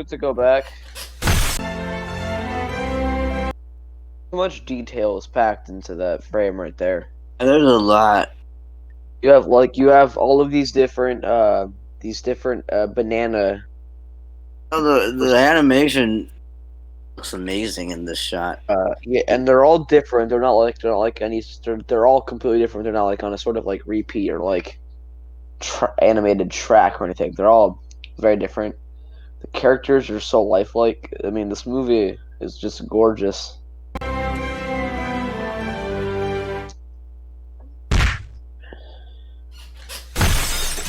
took to go back. So much detail is packed into that frame right there. There's a lot. You have all of these different banana. Oh, the animation looks amazing in this shot. Yeah, and they're all different. They're not like any. They're all completely different. They're not like on a sort of like repeat or like animated track or anything. They're all very different. The characters are so lifelike. I mean, this movie is just gorgeous.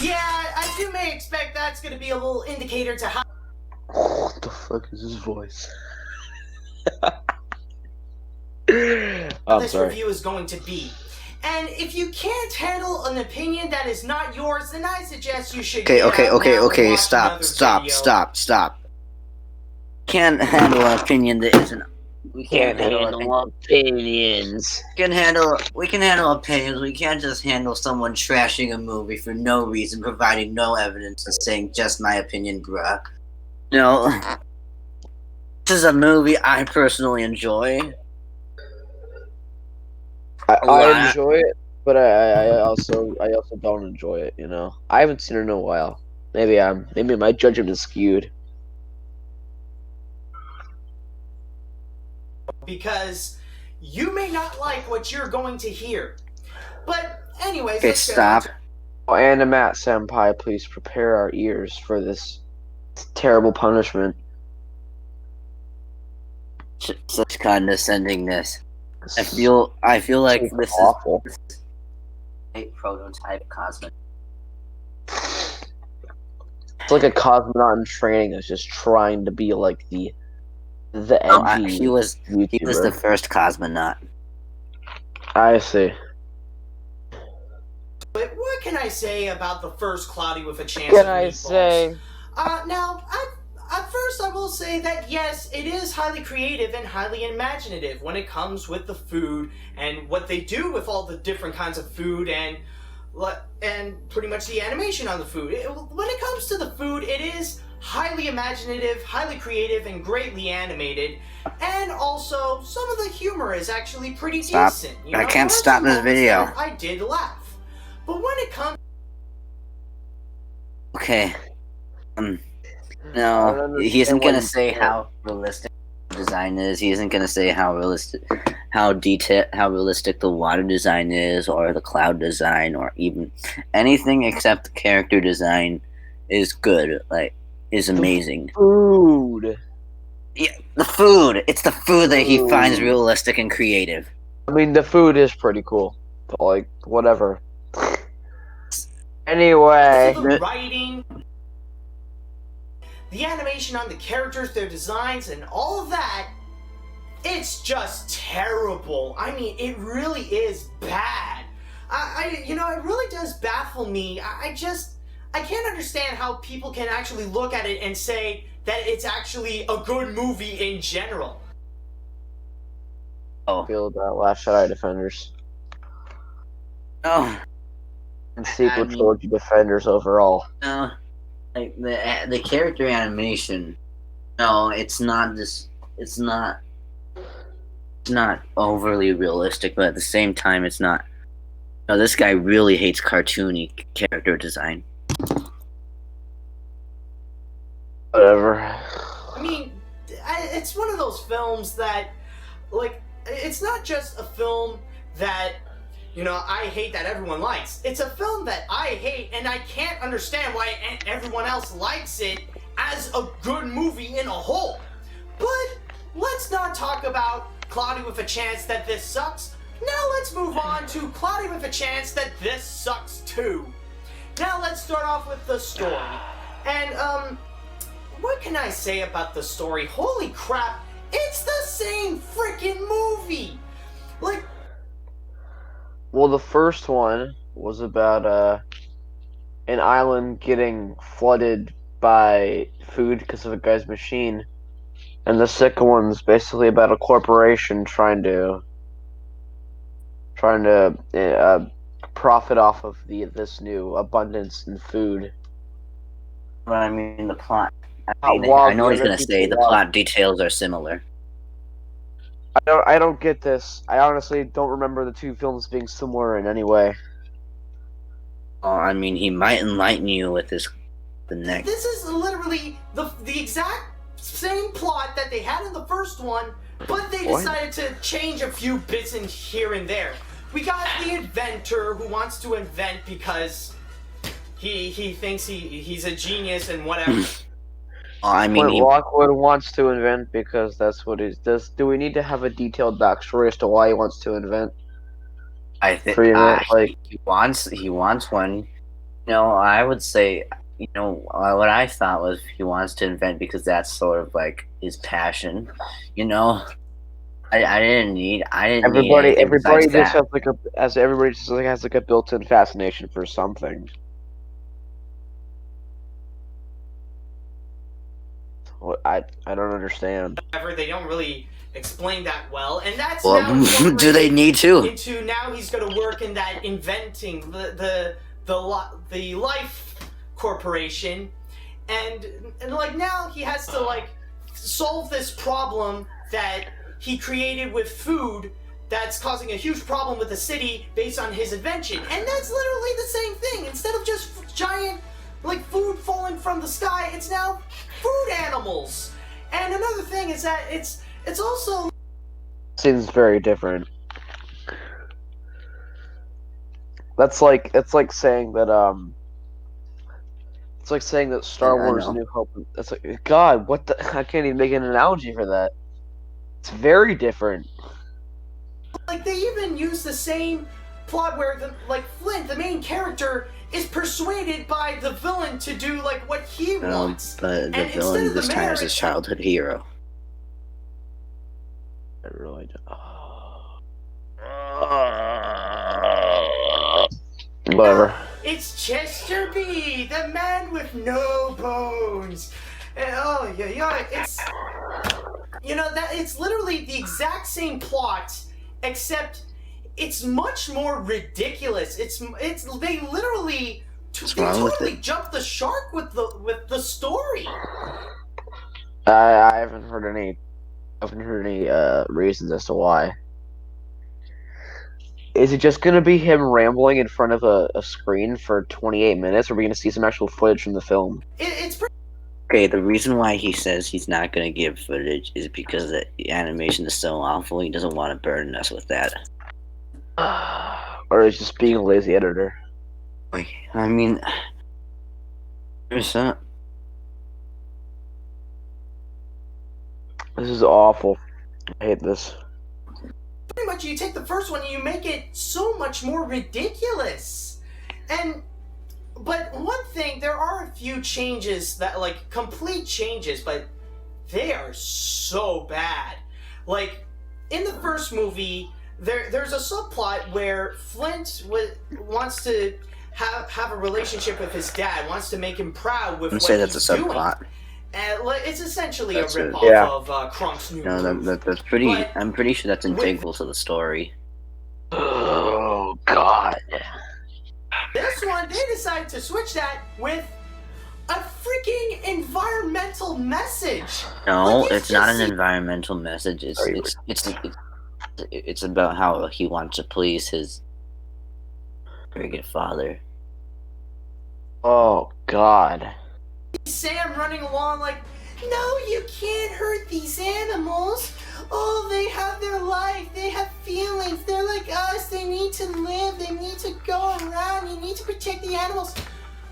Yeah, I may expect that's going to be a little indicator to how. What the fuck is his voice? This review is going to be. And if you can't handle an opinion that is not yours, then I suggest you should. Okay. Stop. Can't handle an opinion that isn't. We can't handle opinions. We can handle opinions. We can't just handle someone trashing a movie for no reason, providing no evidence, and saying just my opinion, bruh. No. This is a movie I personally enjoy. I enjoy it, but I also don't enjoy it. You know, I haven't seen it in a while. Maybe my judgment is skewed. Because you may not like what you're going to hear. But anyways, okay, stop. Oh, AniMat's senpai, please prepare our ears for this terrible punishment. Such condescendingness. I feel like this is awful. A prototype cosmonaut. It's like a cosmonaut in training that's just trying to be like the edgy. He was the first cosmonaut. I see. But what can I say about the first Cloudy with a Chance? Can I say? Now, at first I will say that yes, it is highly creative and highly imaginative when it comes with the food and what they do with all the different kinds of food and pretty much the animation on the food. When it comes to the food, it is highly imaginative, highly creative, and greatly animated. And also, some of the humor is actually pretty decent. You know? I can't stop this video. I did laugh. But when it comes... Okay. No, he isn't gonna say how realistic the design is. He isn't gonna say how realistic the water design is, or the cloud design, or even anything except the character design is good. Is amazing. Food. Yeah, the food. It's the food that he finds realistic and creative. I mean, the food is pretty cool. But, whatever. Anyway. The writing, the animation on the characters, their designs, and all of that, it's just terrible. I mean, it really is bad. It really does baffle me. I can't understand how people can actually look at it and say that it's actually a good movie in general. I feel about Last Jedi Defenders. Oh. And sequel trilogy Defenders overall. No. The character animation. No, it's not overly realistic, but at the same time it's not. No, this guy really hates cartoony character design. Whatever. I mean, it's one of those films that, it's not just a film that, I hate that everyone likes. It's a film that I hate, and I can't understand why everyone else likes it as a good movie in a whole. But let's not talk about Cloudy with a Chance That This Sucks. Now let's move on to Cloudy with a Chance That This Sucks Too. Now let's start off with the story. And, what can I say about the story? Holy crap, it's the same freaking movie! Well, the first one was about an island getting flooded by food because of a guy's machine, and the second one's basically about a corporation trying to profit off of this new abundance in food. But I mean, the plot I know he's gonna say the plot details are similar. I don't get this. I honestly don't remember the two films being similar in any way. Oh, I mean, he might enlighten you with the next. This is literally the exact same plot that they had in the first one, but they decided to change a few bits in here and there. We got the inventor who wants to invent because he thinks he's a genius and whatever. I mean, Lockwood wants to invent because that's what he does. Do we need to have a detailed backstory as to why he wants to invent? I think he wants one. You know, I would say, you know, what I thought was he wants to invent because that's sort of like his passion. You know, everybody just has like a built-in fascination for something. I don't understand. However, they don't really explain that well, and that's now do they need to? Into now he's going to work in that inventing the life corporation, and like now he has to like solve this problem that he created with food that's causing a huge problem with the city based on his invention, and that's literally the same thing. Instead of just giant like food falling from the sky, it's now food animals. And another thing is that it's also seems very different. That's like saying that Star Wars New Hope. That's like, God, what the? I can't even make an analogy for that. It's very different. Like they even use the same plot where Flint, the main character, is persuaded by the villain to do like what he wants. But the villain this time is his childhood hero. I really don't. Whatever. It's Chester B, the man with no bones. And, oh yeah, it's it's literally the exact same plot, except it's much more ridiculous. They literally totally jumped the shark with the story. I haven't heard any reasons as to why. Is it just going to be him rambling in front of a screen for 28 minutes, or are we going to see some actual footage from the film? It's pretty. Okay, the reason why he says he's not going to give footage is because the animation is so awful. He doesn't want to burden us with that. Or is just being a lazy editor? I mean, there's that. This is awful. I hate this. Pretty much, you take the first one and you make it so much more ridiculous. But one thing, there are a few changes that, like, complete changes, but they are so bad. Like, in the first movie, there's a subplot where Flint wants to have a relationship with his dad, wants to make him proud with what that's he's a subplot. Doing. It's essentially a rip-off of Crunk's new move. That's pretty. But I'm pretty sure that's integral to the story. Oh God! This one, they decided to switch that with a freaking environmental message. No, it's not an environmental message. It's about how he wants to please his very good father. Oh God! Sam running along like, no, you can't hurt these animals. Oh, they have their life. They have feelings. They're like us. They need to live. They need to go around. You need to protect the animals.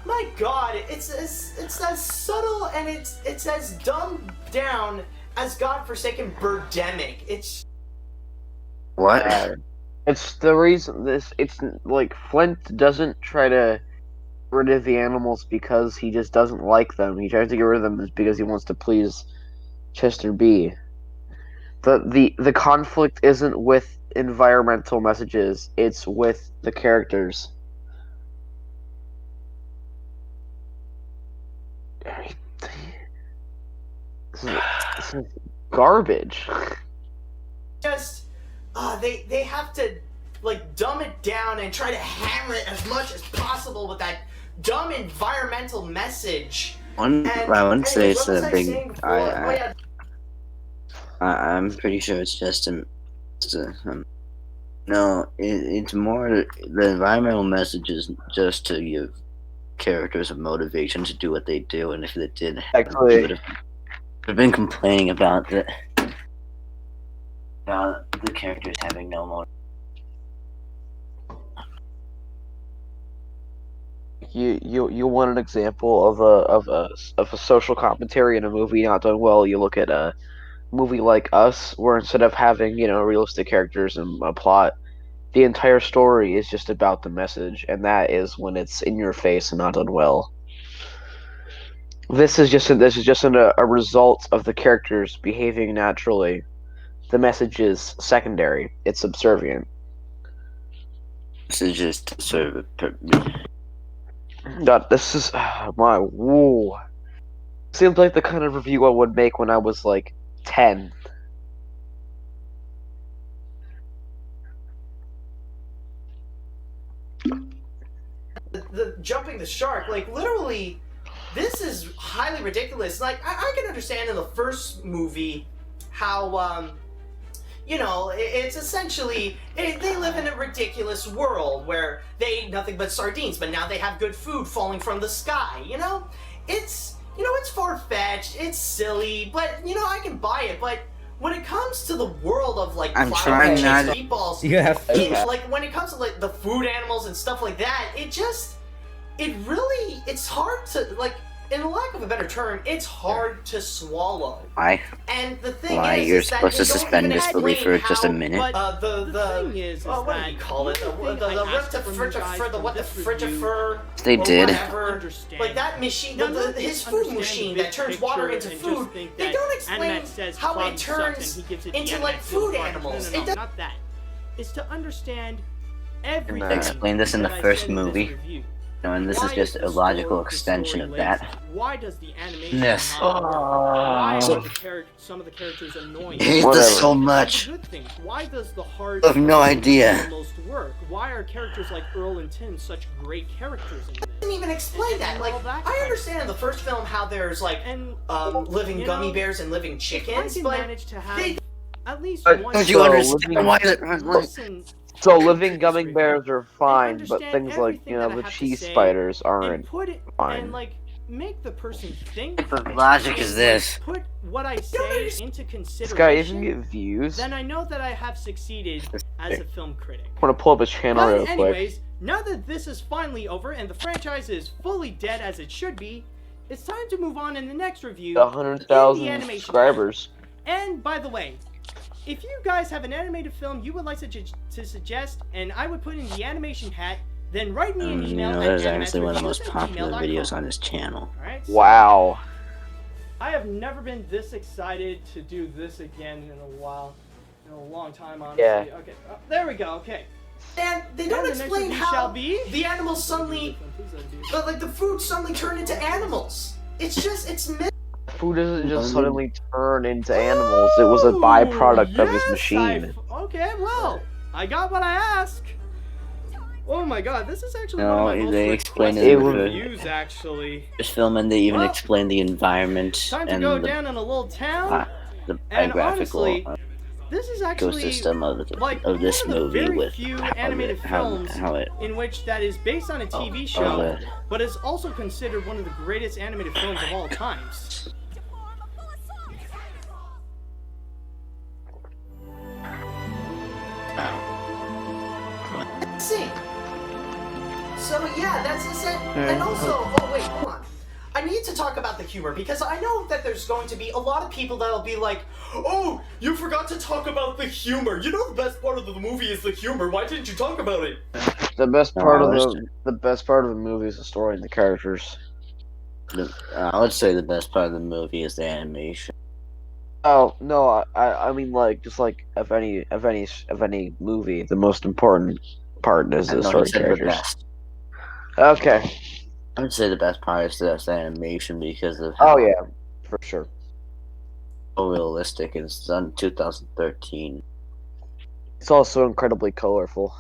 My God, it's as subtle and it's as dumbed down as godforsaken Birdemic. It's what? It's the reason it's like Flint doesn't try to get rid of the animals because he just doesn't like them. He tries to get rid of them because he wants to please Chester B. The conflict isn't with environmental messages, it's with the characters. This is garbage. Just they have to like dumb it down and try to hammer it as much as possible with that dumb environmental message I wouldn't say it's a big. Yeah. I'm pretty sure it's just no. It's more the environmental message is just to give characters a motivation to do what they do, and if they did, Actually, we would have been complaining about the characters having no motivation. You want an example of a social commentary in a movie not done well? You look at a movie like Us, where instead of having realistic characters and a plot, the entire story is just about the message, and that is when it's in your face and not done well. This is just a result of the characters behaving naturally. The message is secondary. It's subservient. This is just to serve God, this is my woo. Seems like the kind of review I would make when I was like 10. The jumping the shark, like literally, this is highly ridiculous. Like I can understand in the first movie how it's essentially they live in a ridiculous world where they eat nothing but sardines, but now they have good food falling from the sky. It's far-fetched, it's silly, but I can buy it. But when it comes to the world of like I'm trying not to. meatballs, like when it comes to like the food animals and stuff like that, it's hard to, like, in lack of a better term, it's hard to swallow. Why? And the thing Why? is, You're is that supposed they to don't suspend even disbelief for explain just a how- minute? But the thing is what do that you call it? The frittifer. They did. Like that machine, his food machine that turns water into food. They don't explain how it turns into like food animals. It does. Not that. It's to understand everything. They explained this in the that I first said in this movie. review. And this Why is just is a the logical story extension of lazy? that. Why does the animation Yes. not work? Why So- are some of the characters annoying? I hate Whatever. this so Why much. are good things? Why does the hard I have no idea. almost work? Why are characters like Earl and Tim such great characters in this? Didn't even explain that. Like, I understand in the first film how there's like And living you gummy know, bears and living if I chickens, can but manage to have they- at least But one Don't you So, understand living- why that? person So living gummy bears are fine, but understand things like everything that I the have to cheese say spiders and aren't. put it fine. and like make the person think. What logic is and, this? Put what I say into This guy even consideration. get views. Then I know that I have succeeded as a film critic. I'm gonna pull up his channel But real quick. anyways, now that this is finally over and the franchise is fully dead as it should be, it's time to move on in the next review. 100,000 in the animation subscribers. And by the way, if you guys have an animated film you would like to suggest and I would put in the animation hat, then write me an email that at is actually one of the most animatsreviews@gmail.com. popular videos on this channel. Alright, so Wow. I have never been this excited to do this again in a while. In a long time, honestly. Yeah. Okay, there we go, okay. and they don't And the next explain review how shall be... the animals suddenly, but like the food suddenly turned into animals. It's Food doesn't just suddenly turn into animals. It was a byproduct of his Yes, machine. Okay, well, I got what I asked. Oh my god, this is actually No, one of my most they explained it in the reviews, actually. This film, and they even Well, explained the environment Time to and go the, down in a little town. the And biographical honestly, this is actually ecosystem of this one of the movie very with few how animated films it in which that is based on a TV oh, show, the- but is also considered one of the greatest animated films of all times. insane. So yeah, that's insane. And also, oh wait, hold on. I need to talk about the humor because I know that there's going to be a lot of people that'll be like, "Oh, you forgot to talk about the humor. You know the best part of the movie is the humor. Why didn't you talk about it?" The best part of the best part of the movie is the story and the characters. I would say the best part of the movie is the animation. Oh no, I mean like just like of any movie, the most important part is I the know story he said and the characters. best. Okay. I would say the best part is the animation because of Oh how yeah, for sure. realistic it's done in 2013. It's also incredibly colorful.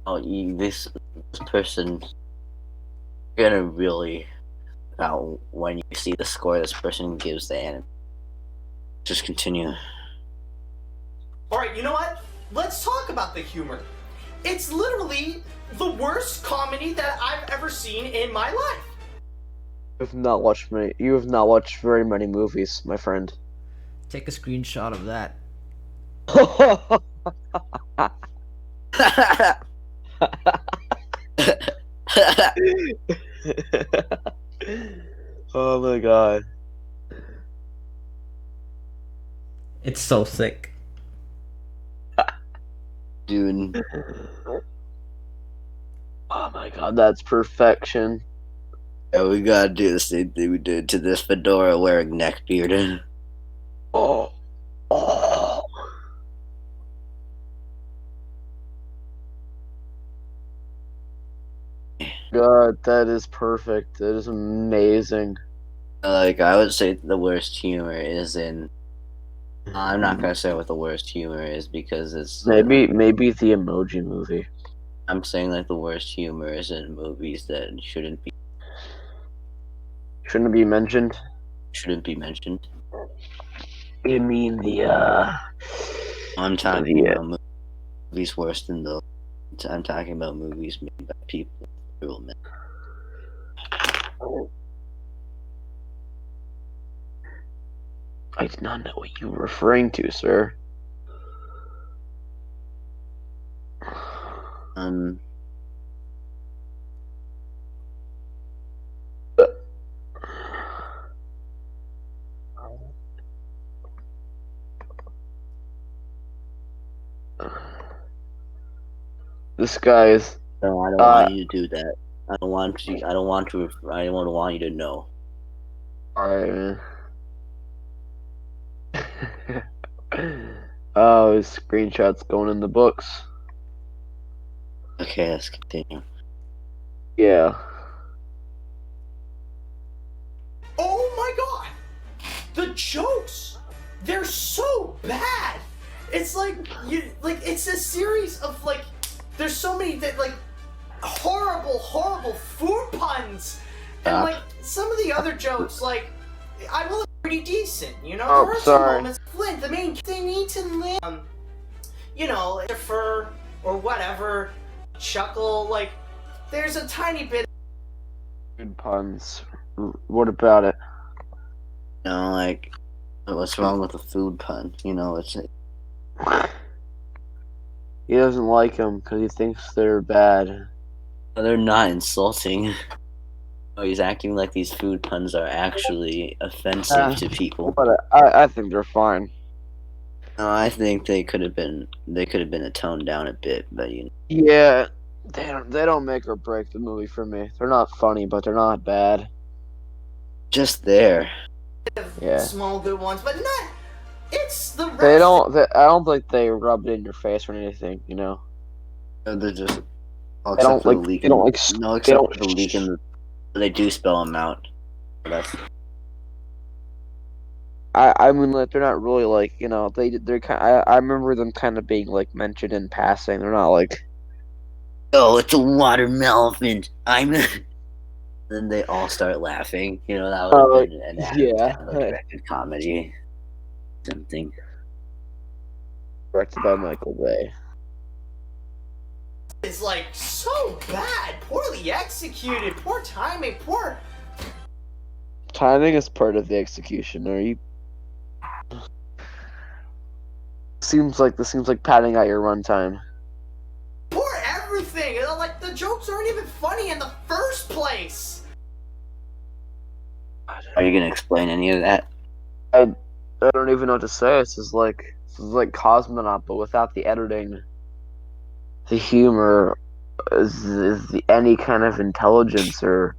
Oh, this person gonna really about when you see the score this person gives the anime. Just continue. Alright, you know what? Let's talk about the humor. It's literally the worst comedy that I've ever seen in my life. You have not watched many. You have not watched very many movies, my friend. Take a screenshot of that. Oh my god. It's so sick. Dude. Oh my god, that's perfection. Yeah, we gotta do the same thing we did to this fedora wearing neckbeard. Oh. Oh. God, that is perfect. That is amazing. Like, I would say the worst humor is in... I'm not gonna say what the worst humor is because it's... Maybe the Emoji Movie. I'm saying, like, the worst humor is in movies that shouldn't be mentioned. You mean the I'm talking about movies worse than those. I'm talking about movies made by people with real men. I did not know what you were referring to, sir. This guy is. No, I don't want you to do that. I don't want you to know. Alright, man. Oh, his screenshot's going in the books. Okay, let's continue. Yeah. Oh my god! The jokes! They're so bad! It's like, it's a series of, like, there's so many that, like, horrible food puns! And, like, some of the other jokes, like, I will pretty decent, you know? Oh, there are sorry. some moments, Flint, the main, they need to live, you know, defer, or whatever, chuckle, like, there's a tiny bit. Good puns. What about it? You know, like, what's wrong with a food pun? You know, it's... He doesn't like them because he thinks they're bad. They're not insulting. Oh, he's acting like these food puns are actually offensive to people. But I think they're fine. No, I think they could have been toned down a bit, but you know. Yeah, they don't make or break the movie for me. They're not funny, but they're not bad. Just there. Yeah. Small good ones, but not. It's the rest. I don't think they rub it in your face or anything. You know. They're just. They don't like. They don't like. No, except for the leak in the. They do spell them out. That's. I mean, like, they're not really like, you know, they're kind. I remember them kind of being like mentioned in passing. They're not like. Oh, it's a watermelon. I'm. Then they all start laughing. You know, that would have been an directed comedy. Something. Directed by Michael Bay. It's like so bad, poorly executed, poor timing, poor. Timing is part of the execution. Are you? Seems like padding out your runtime. Poor everything. Like the jokes aren't even funny in the first place. Are you gonna explain any of that? I don't even know what to say. This is like Cosmonaut, but without the editing. The humor is any kind of intelligence, or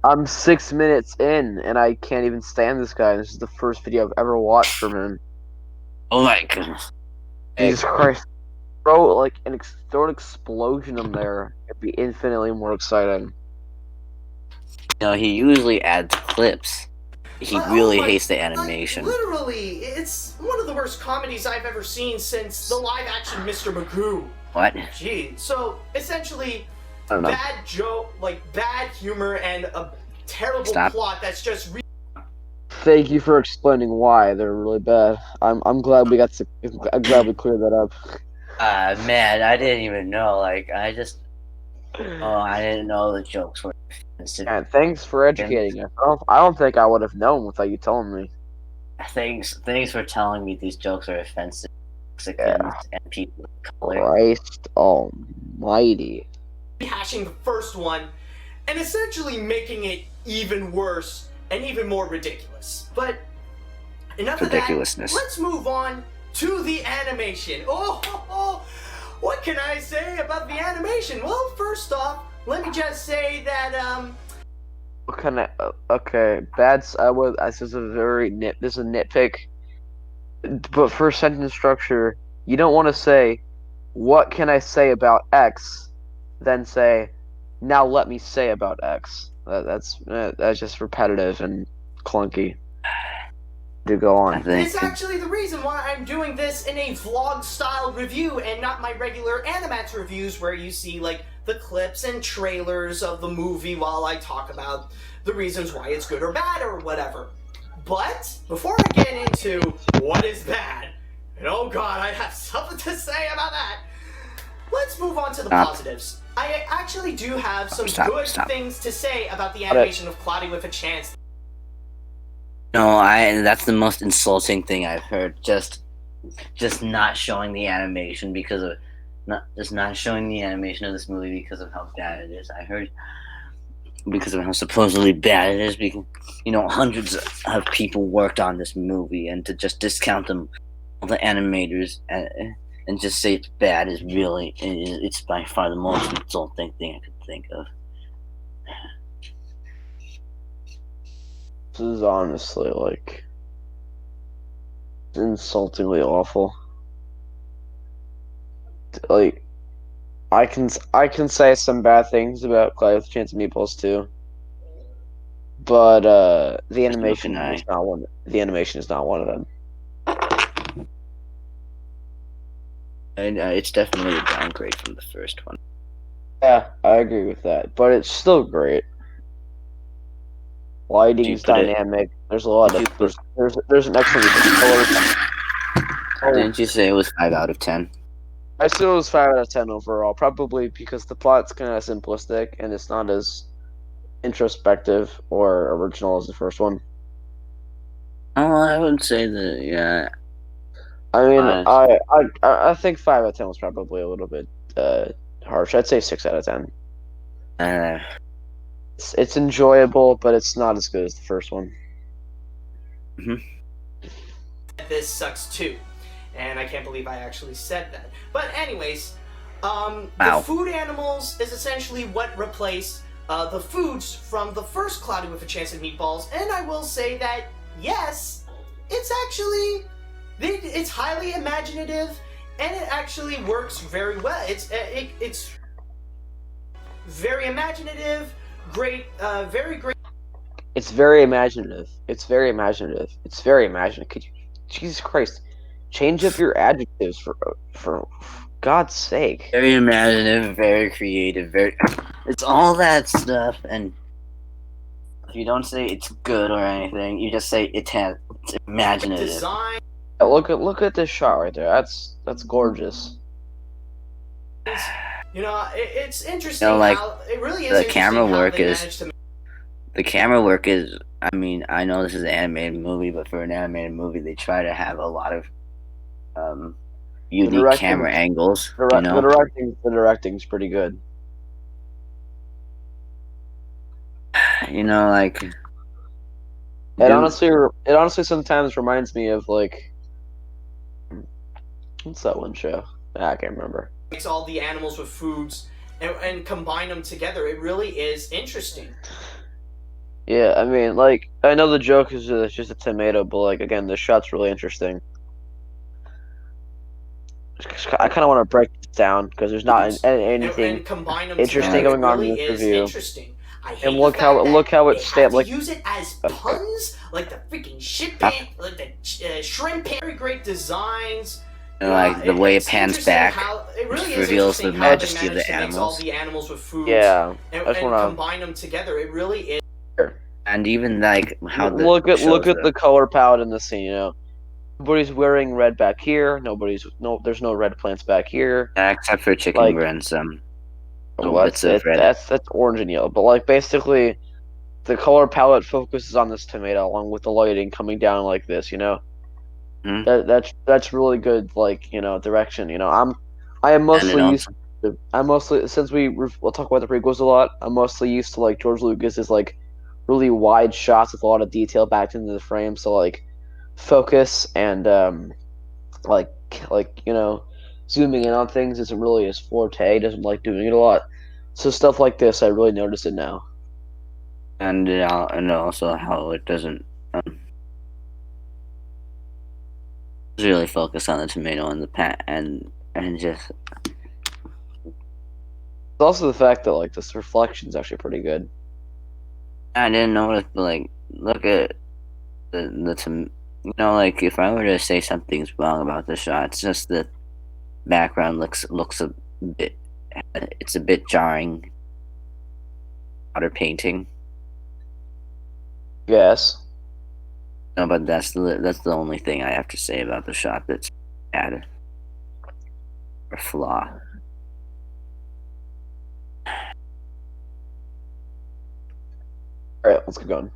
I'm 6 minutes in and I can't even stand this guy. This is the first video I've ever watched from him. Oh my goodness! Jesus Christ! Throw an explosion in there. It'd be infinitely more exciting. No, he usually adds clips. He really hates the animation. Like, literally, it's one of the worst comedies I've ever seen since the live-action Mr. Magoo. What? Gee, so essentially, bad joke, like bad humor, and a terrible Stop. plot that's just Thank you for explaining why they're really bad. I'm glad we got to. I'm glad we cleared that up. Man, I didn't even know. Like, I didn't know the jokes were offensive. And thanks for educating us. I don't think I would have known without you telling me. Thanks for telling me these jokes are offensive to Mexicans and people of color. Christ almighty. rehashing the first one and essentially making it even worse and even more ridiculous. But enough of that. Ridiculousness. Let's move on to the animation. What can I say about the animation? Well, first off, let me just say that What kind of okay? That's this is a this is a nitpick. But for sentence structure, you don't want to say, "What can I say about X?" Then say, "Now let me say about X." That's just repetitive and clunky. Do go on. it's actually the reason why I'm doing this in a vlog-style review and not my regular AniMat's reviews where you see, like, the clips and trailers of the movie while I talk about the reasons why it's good or bad or whatever. But, before I get into what is bad, and oh god, I have something to say about that, let's move on to the positives. I actually do have some good things to say about the animation of Cloudy with a Chance. No, that's the most insulting thing I've heard. Just not showing the animation because of not showing the animation of this movie because of how bad it is. I heard because of how supposedly bad it is, because hundreds of people worked on this movie, and to just discount them, all the animators, and just say it's bad is really, it's by far the most insulting thing I could think of. This is honestly like insultingly awful. Like, I can say some bad things about Cloudy with a Chance of Meatballs too, but the animation is not one. The animation is not one of them. And it's definitely a downgrade from the first one. Yeah, I agree with that, but it's still great. Lighting's dynamic. There's a lot of there's an excellent color. Didn't you say it was 5 out of 10? I said it was 5 out of 10 overall, probably because the plot's kind of simplistic and it's not as introspective or original as the first one. Oh, I would say that, yeah. I mean, I think 5 out of 10 was probably a little bit harsh. I'd say 6 out of 10. It's enjoyable, but it's not as good as the first one. This sucks too, and I can't believe I actually said that. But anyways, the food animals is essentially what replaced the foods from the first Cloudy with a Chance of Meatballs, and I will say that yes, it's actually it's highly imaginative, and it actually works very well. It's very imaginative. Great, very great. It's very imaginative. It's very imaginative. It's very imaginative. Could you, Jesus Christ, change up your adjectives for God's sake. Very imaginative, very creative, it's all that stuff, and if you don't say it's good or anything, you just say it's imaginative. Design. Look at this shot right there. That's gorgeous. It's interesting how it really is. The camera work is. The camera work is. I mean, I know this is an animated movie, but for an animated movie, they try to have a lot of unique camera angles. The directing's pretty good. It honestly sometimes reminds me of like, what's that one show? I can't remember. Makes all the animals with foods and combine them together. It really is interesting. Yeah, I mean, like, I know the joke is just a tomato, but like, again, the shot's really interesting. I kind of want to break this down because there's not anything interesting going on in this review. And look how it stamped. Like, use it as puns, like the freaking shit pan, like the shrimp pan. Very great designs. And the way it pans back, really reveals the majesty of the animals. All the animals with food. Yeah, and combine them together. It really is. And even like how the look at shows the color palette in the scene. You know, nobody's wearing red back here. There's no red plants back here. except for chicken like- and some little Well, bits of red. that's orange and yellow. But like basically, the color palette focuses on this tomato, along with the lighting coming down like this. You know, Hmm? that's really good. Like, you know, direction. You know, I am And mostly it used. I'm mostly, since we'll talk about the prequels a lot. I'm mostly used to like George Lucas's like really wide shots with a lot of detail backed into the frame. So like focus and like you know, zooming in on things isn't really his forte. He doesn't like doing it a lot. So stuff like this, I really notice it now. and also how it doesn't really focus on the tomato and the pat and just It's also the fact that like this reflection's actually pretty good. I didn't notice, but like look at you know, like if I were to say something's wrong about the shot, it's just the background looks a bit, it's a bit jarring. Water painting. Yes. No, but that's the only thing I have to say about the shot that's bad or flaw. All right, let's get going.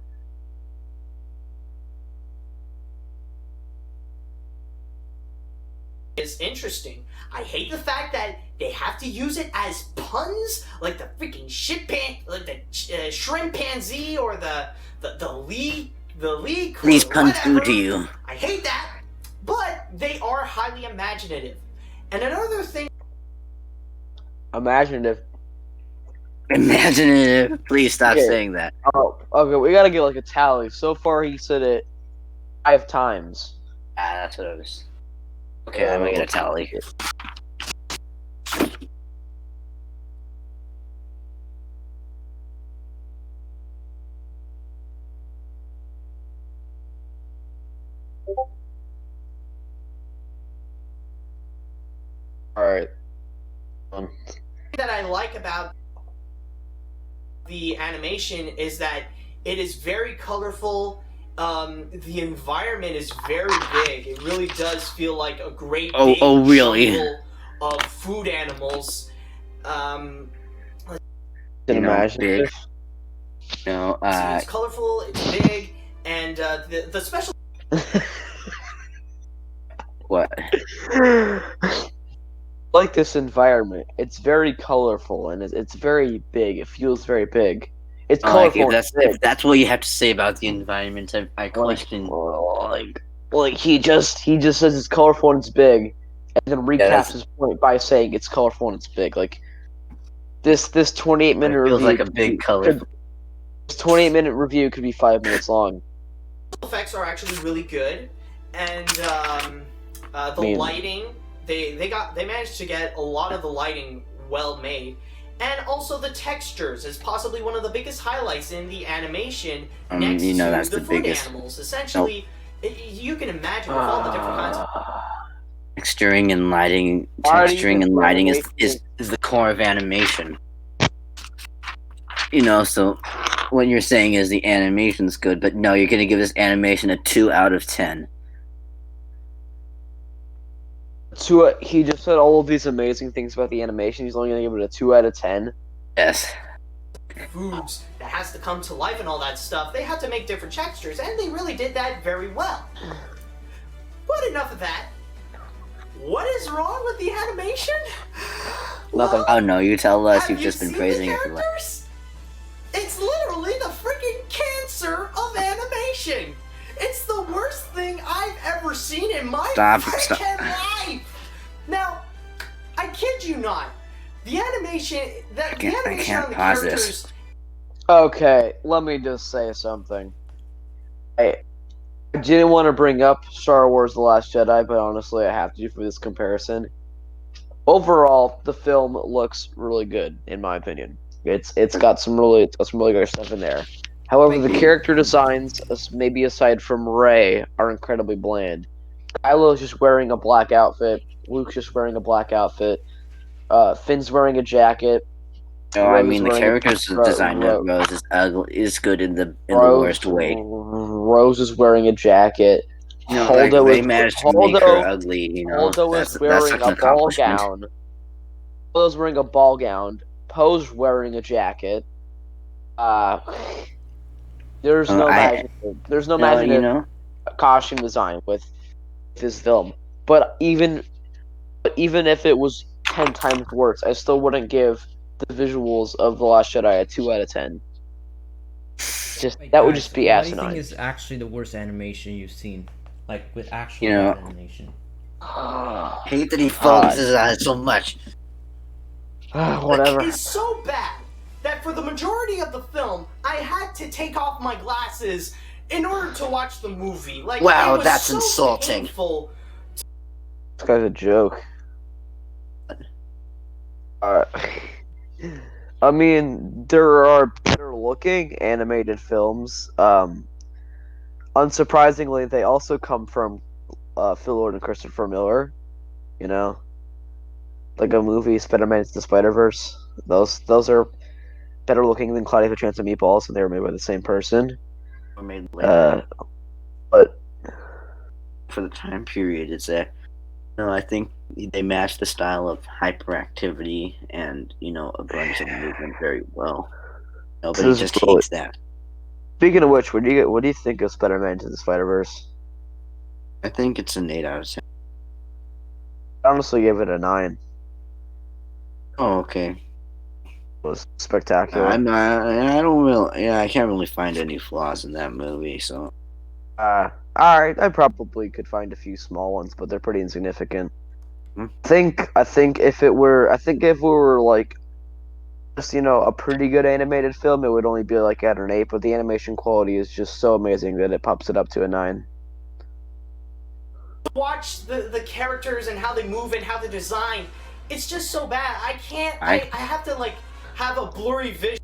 Is interesting. I hate the fact that they have to use it as puns, like the freaking like the shrimpanzee or the Lee These puns whatever. do to you. I hate that, but they are highly imaginative. And another thing, Imaginative. Imaginative. Please stop Okay. saying that. Oh, okay. We gotta get like a tally. So far, he said it 5 times. Ah, that's what I was. Okay, I'm gonna get a tally. All right. that I like about the animation is that it is very colorful. The environment is very big. It really does feel like a great big really? jungle of food animals. You know, Imaginative. You know, It's colorful. It's big, and the special. what? Like this environment, it's very colorful and it's very big. It feels very big. It's Like colorful. if that's what you have to say about the environment, I question. Like he just says it's colorful and it's big, and then recaps his point by saying it's colorful and it's big. Like this 28-minute It feels review like a big color. This 28-minute review could be 5 minutes long. Effects are actually really good, and the lighting. They managed to get a lot of the lighting well made, and also the textures is possibly one of the biggest highlights in the animation. Next You know, to that's the the food biggest. animals, essentially, you can imagine with all the different kinds of. Texturing and lighting. Why do you Texturing think and lighting is animation- the core of animation. You know, so what you're saying is the animation's good, but no, you're gonna give this animation a 2 out of 10. He just said all of these amazing things about the animation. He's only going to give it a 2 out of 10. Yes. Foods that has to come to life and all that stuff, they had to make different textures, and they really did that very well. But enough of that. What is wrong with the animation? Nothing. Oh no, you tell us. Have You've you just been seen praising the it for like. characters? It's literally the freaking cancer of animation. It's the worst thing I've ever seen in my freaking life. Now, I kid you not. The animation, the animation on the pause characters. this. Okay, let me just say something. I didn't want to bring up Star Wars The Last Jedi, but honestly I have to for this comparison. Overall, the film looks really good, in my opinion. It's got some really good stuff in there. However, the character designs, maybe aside from Rey, are incredibly bland. Kylo's just wearing a black outfit. Luke's just wearing a black outfit. Finn's wearing a jacket. No, I mean the wearing character's design of Rose is ugly. Is good in the worst way. Rose is wearing a jacket. You know, like they managed to make her Holdo ugly. You know, Holdo is that's wearing such a an ball accomplishment. gown. Holdo's wearing a ball gown. Poe's wearing a jacket. There's no I no, you imaginative know, costume design with this film. But even if it was 10 times worse, I still wouldn't give the visuals of The Last Jedi a 2 out of 10. Wait, That would guys, just be what do you think asinine. is actually the worst animation you've seen? Like, with actual You know, bad animation. hate that he focuses on it so much. Whatever. Is so bad that for the majority of the film, I had to take off my glasses in order to watch the movie. Like, Wow, it was that's so insulting. Painful. This guy's a joke. I mean, there are better looking animated films. Unsurprisingly, they also come from Phil Lord and Christopher Miller. You know, like a movie, Spider-Man Into the Spider-Verse. Those are better looking than Cloudy with a Chance of Meatballs, and they were made by the same person. Or made later. But For the time period, no, I think they match the style of hyperactivity and a bunch of movement very well. Nobody just hates that. Speaking of which, what do you think of Spider-Man Into the Spider-Verse? I think it's an 8 out of 10. I honestly gave it a 9. Oh, okay. It was spectacular. I don't really. Yeah, I can't really find any flaws in that movie. So. Alright, I probably could find a few small ones, but they're pretty insignificant. Hmm? I think if we were like just a pretty good animated film, it would only be like at an 8, but the animation quality is just so amazing that it pops it up to a 9. Watch the characters and how they move and how they design. It's just so bad. I can't. I have to like have a blurry vision.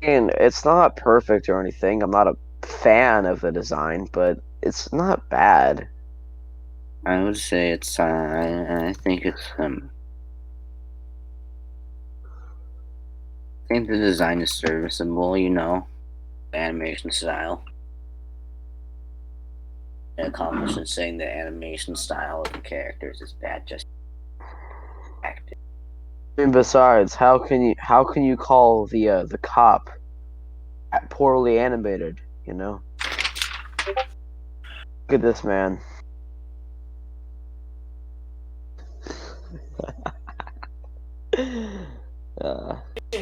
And it's not perfect or anything. I'm not a fan of the design, but it's not bad. I would say it's. I think it's. I think the design is serviceable. The animation style. An accomplishment saying the animation style of the characters is bad. Just acting. And besides, how can you call the cop poorly animated? Look at this man.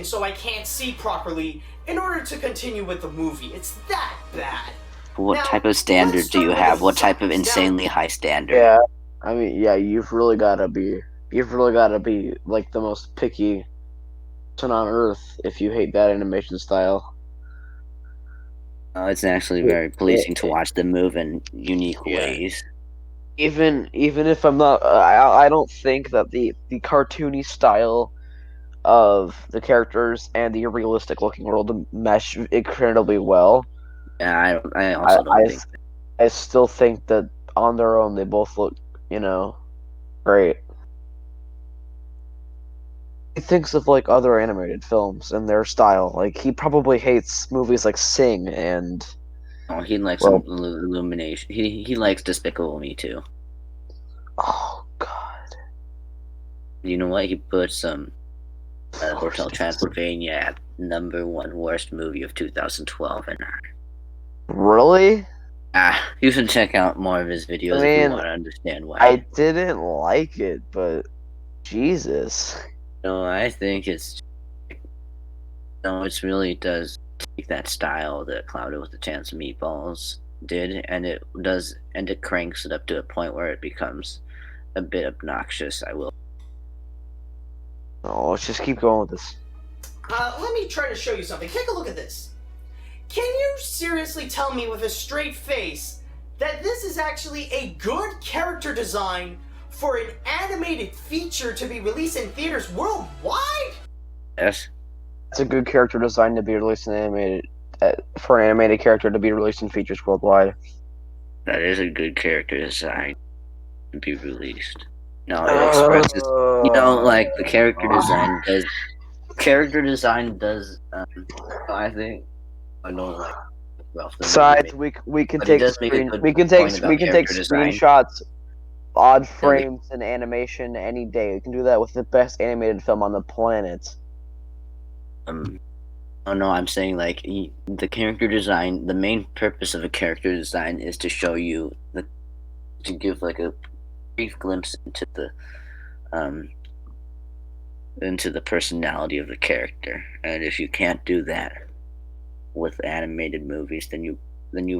So I can't see properly in order to continue with the movie. It's that bad. What type of standard do you have? What type of insanely high standard? Yeah, I mean, yeah, you've really gotta be like the most picky person on earth if you hate that animation style. It's actually very pleasing to watch them move in unique ways. Even if I'm not, I don't think that the cartoony style of the characters and the realistic looking world mesh incredibly well. Yeah, I also don't think. I still think that on their own they both look, great. He thinks of like other animated films and their style. Like he probably hates movies like Sing and. Oh, he likes Illumination. He likes Despicable Me too. Oh God. You know what? He put some Hotel Transylvania at #1 worst movie of 2012, and really. You should check out more of his videos if you want to understand why. I didn't like it, but Jesus. No, I think it's. No, it really does take that style that Clouded with a Chance of Meatballs did, and it cranks it up to a point where it becomes a bit obnoxious. I will. Oh, let's just keep going with this. Let me try to show you something. Take a look at this. Can you seriously tell me with a straight face that this is actually a good character design for an animated feature to be released in theaters worldwide? Yes. It's a good character design to be released in for an animated character to be released in features worldwide. That is a good character design to be released. No, it expresses. Like the character design does character design does. I think I don't like. Besides, we can But he take does make a screen good we can point about take character design. screenshots, odd Yeah, we- frames, and animation any day. We can do that with the best animated film on the planet. Oh no, I'm saying like the character design. The main purpose of a character design is to show you to give like a brief glimpse into the personality of the character. And if you can't do that with animated movies, then you've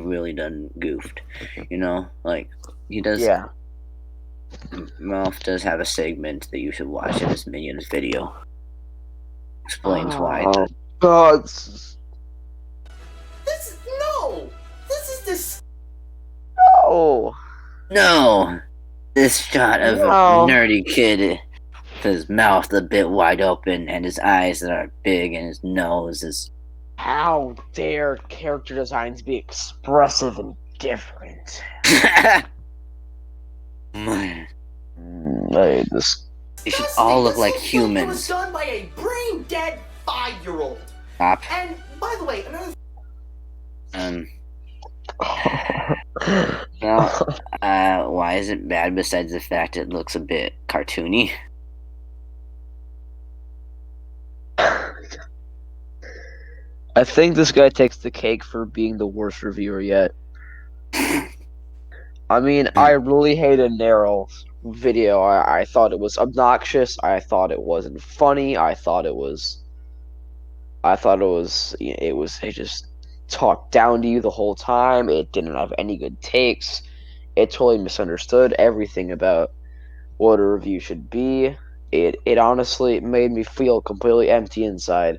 really done goofed. You know, like he does. Yeah. Ralph does have a segment that you should watch in his Minions video. Explains why. Oh God. This is this. Oh. No, this shot of No. a nerdy kid with his mouth a bit wide open and his eyes that are big and his nose is. How dare character designs be expressive and different? Man, I just they should all look like It was humans. done by a brain dead 5-year-old. Stop. And by the way, another. Now, why is it bad besides the fact it looks a bit cartoony? I think this guy takes the cake for being the worst reviewer yet. I mean, I really hated Neryl's video. I thought it was obnoxious. I thought it wasn't funny. It just talked down to you the whole time. It didn't have any good takes. It totally misunderstood everything about what a review should be. It honestly made me feel completely empty inside.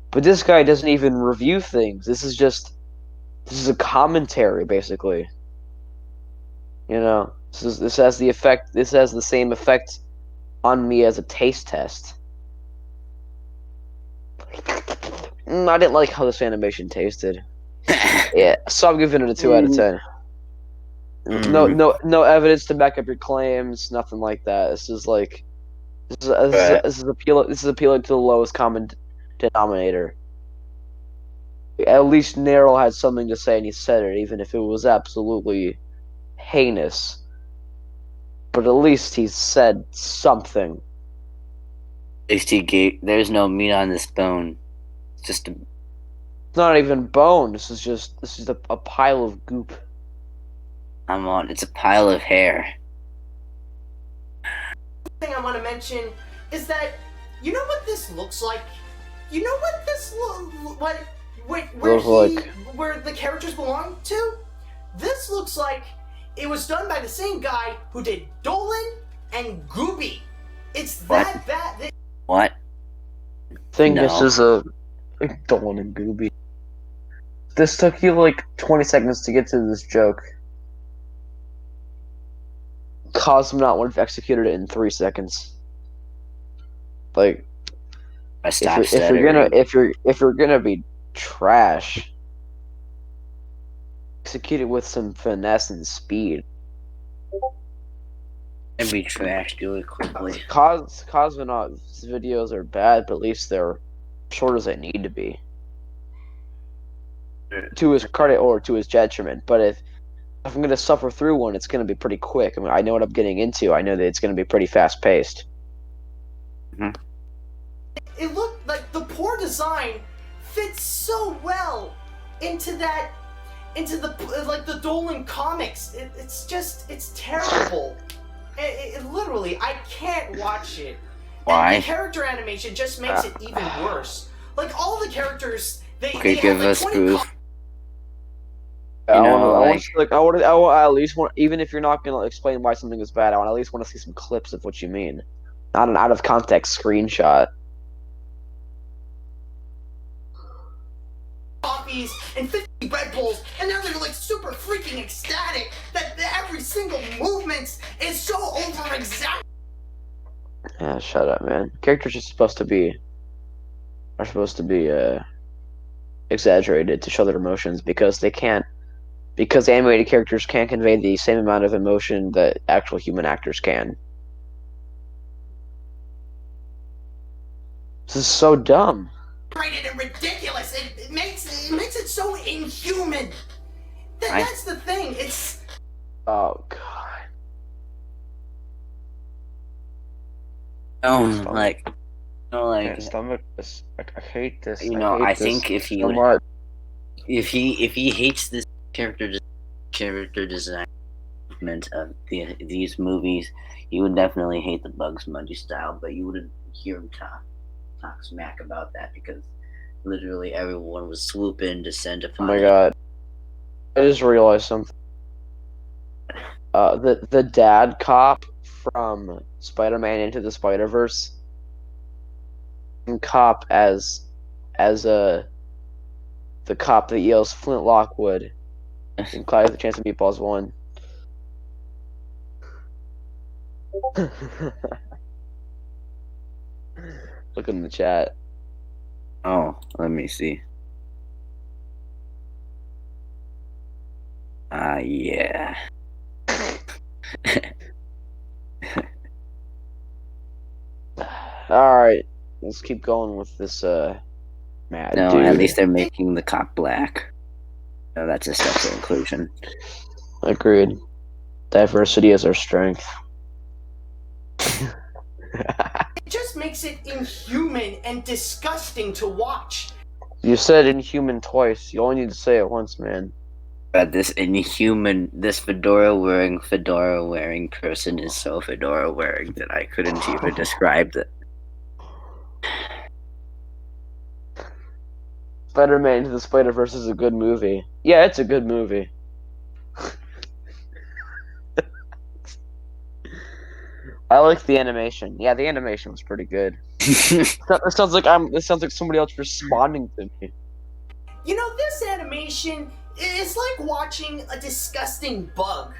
But this guy doesn't even review things. This is a commentary, basically. You know, this has the same effect on me as a taste test. I didn't like how this animation tasted. Yeah, so I'm giving it a 2 out of 10. No evidence to back up your claims, nothing like that. This is appealing to the lowest common denominator. At least Neryl had something to say, and he said it, even if it was absolutely heinous. But at least he said something. At least he gave. There's no meat on this bone. It's just a. It's not even bone. This is a pile of goop. It's a pile of hair. Thing I want to mention is that you know what this looks like. You know what this where the characters belong to. This looks like it was done by the same guy who did Dolan and Gooby. It's that bad. What? Thing No. this is a Dolan and Gooby. This took you like 20 seconds to get to this joke. Cosmonaut would have executed it in 3 seconds. Like, if you're gonna be trash, execute it with some finesse and speed. And be trash. Do it quickly. Cosmonaut's videos are bad, but at least they're short as they need to be. To his credit or to his detriment. But if I'm gonna suffer through one, it's gonna be pretty quick. I mean, I know what I'm getting into. I know that it's gonna be pretty fast paced. It looked like the poor design fits so well into the Dolan comics. It's terrible. It literally, I can't watch it. Why? And the character animation just makes it even worse. Like all the characters, they Okay, have give like us 20 proof. I like- want at least want, even if you're not gonna explain why something is bad, I want at least want to see some clips of what you mean, not an out of context screenshot. coffees and 50 Red Bulls, and now they're like super freaking ecstatic that every single movement is so over exaggerated. Yeah, shut up, man. Characters are supposed to be exaggerated to show their emotions because animated characters can't convey the same amount of emotion that actual human actors can. This is so dumb. And ridiculous. It makes it so inhuman. That's the thing. It's. Oh god. Like. I can't stomach this. I hate this. I think if he if he hates this character design of these movies, he would definitely hate the Bugs Bunny style. But you wouldn't hear him talk smack about that because literally everyone would swoop in to send upon. Oh my god! I just realized something. The dad cop from Spider-Man Into the Spider-Verse. Cop as the cop that yells Flint Lockwood in Clyde the Chance of Meatballs 1. Look in the chat. Oh, let me see. Yeah. Alright, let's keep going with this mad No, dude. at least they're making the cop black. No, that's a step to inclusion. Agreed. Diversity is our strength. It just makes it inhuman and disgusting to watch. You said inhuman twice. You only need to say it once, man. But this fedora wearing person is so fedora wearing that I couldn't even describe it. Spider-Man Into the Spider-Verse is a good movie. Yeah, it's a good movie. I like the animation. Yeah, the animation was pretty good. This sounds like somebody else responding to me. You know, this animation is like watching a disgusting bug.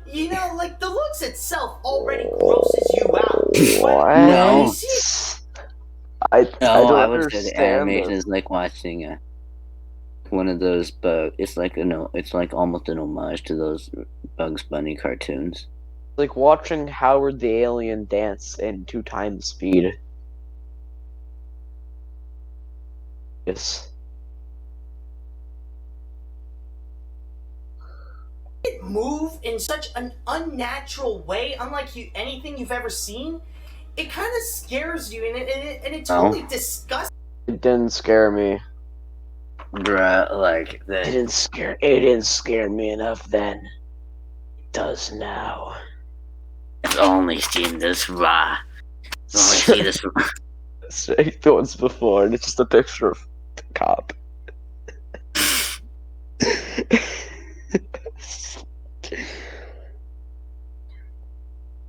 You know, like the looks itself already grosses you out. What? No. I don't I would say the understand animation this. is like watching one of those it's like almost an homage to those Bugs Bunny cartoons. Like watching Howard the Alien dance in 2 times speed. Yes. It move in such an unnatural way, unlike anything you've ever seen. It kind of scares you, and it totally disgusts. It didn't scare me. Bruh, like It didn't scare me enough then. It does now. I've only seen this raw. I've only seen this raw. Say the ones before, and it's just a picture of the cop.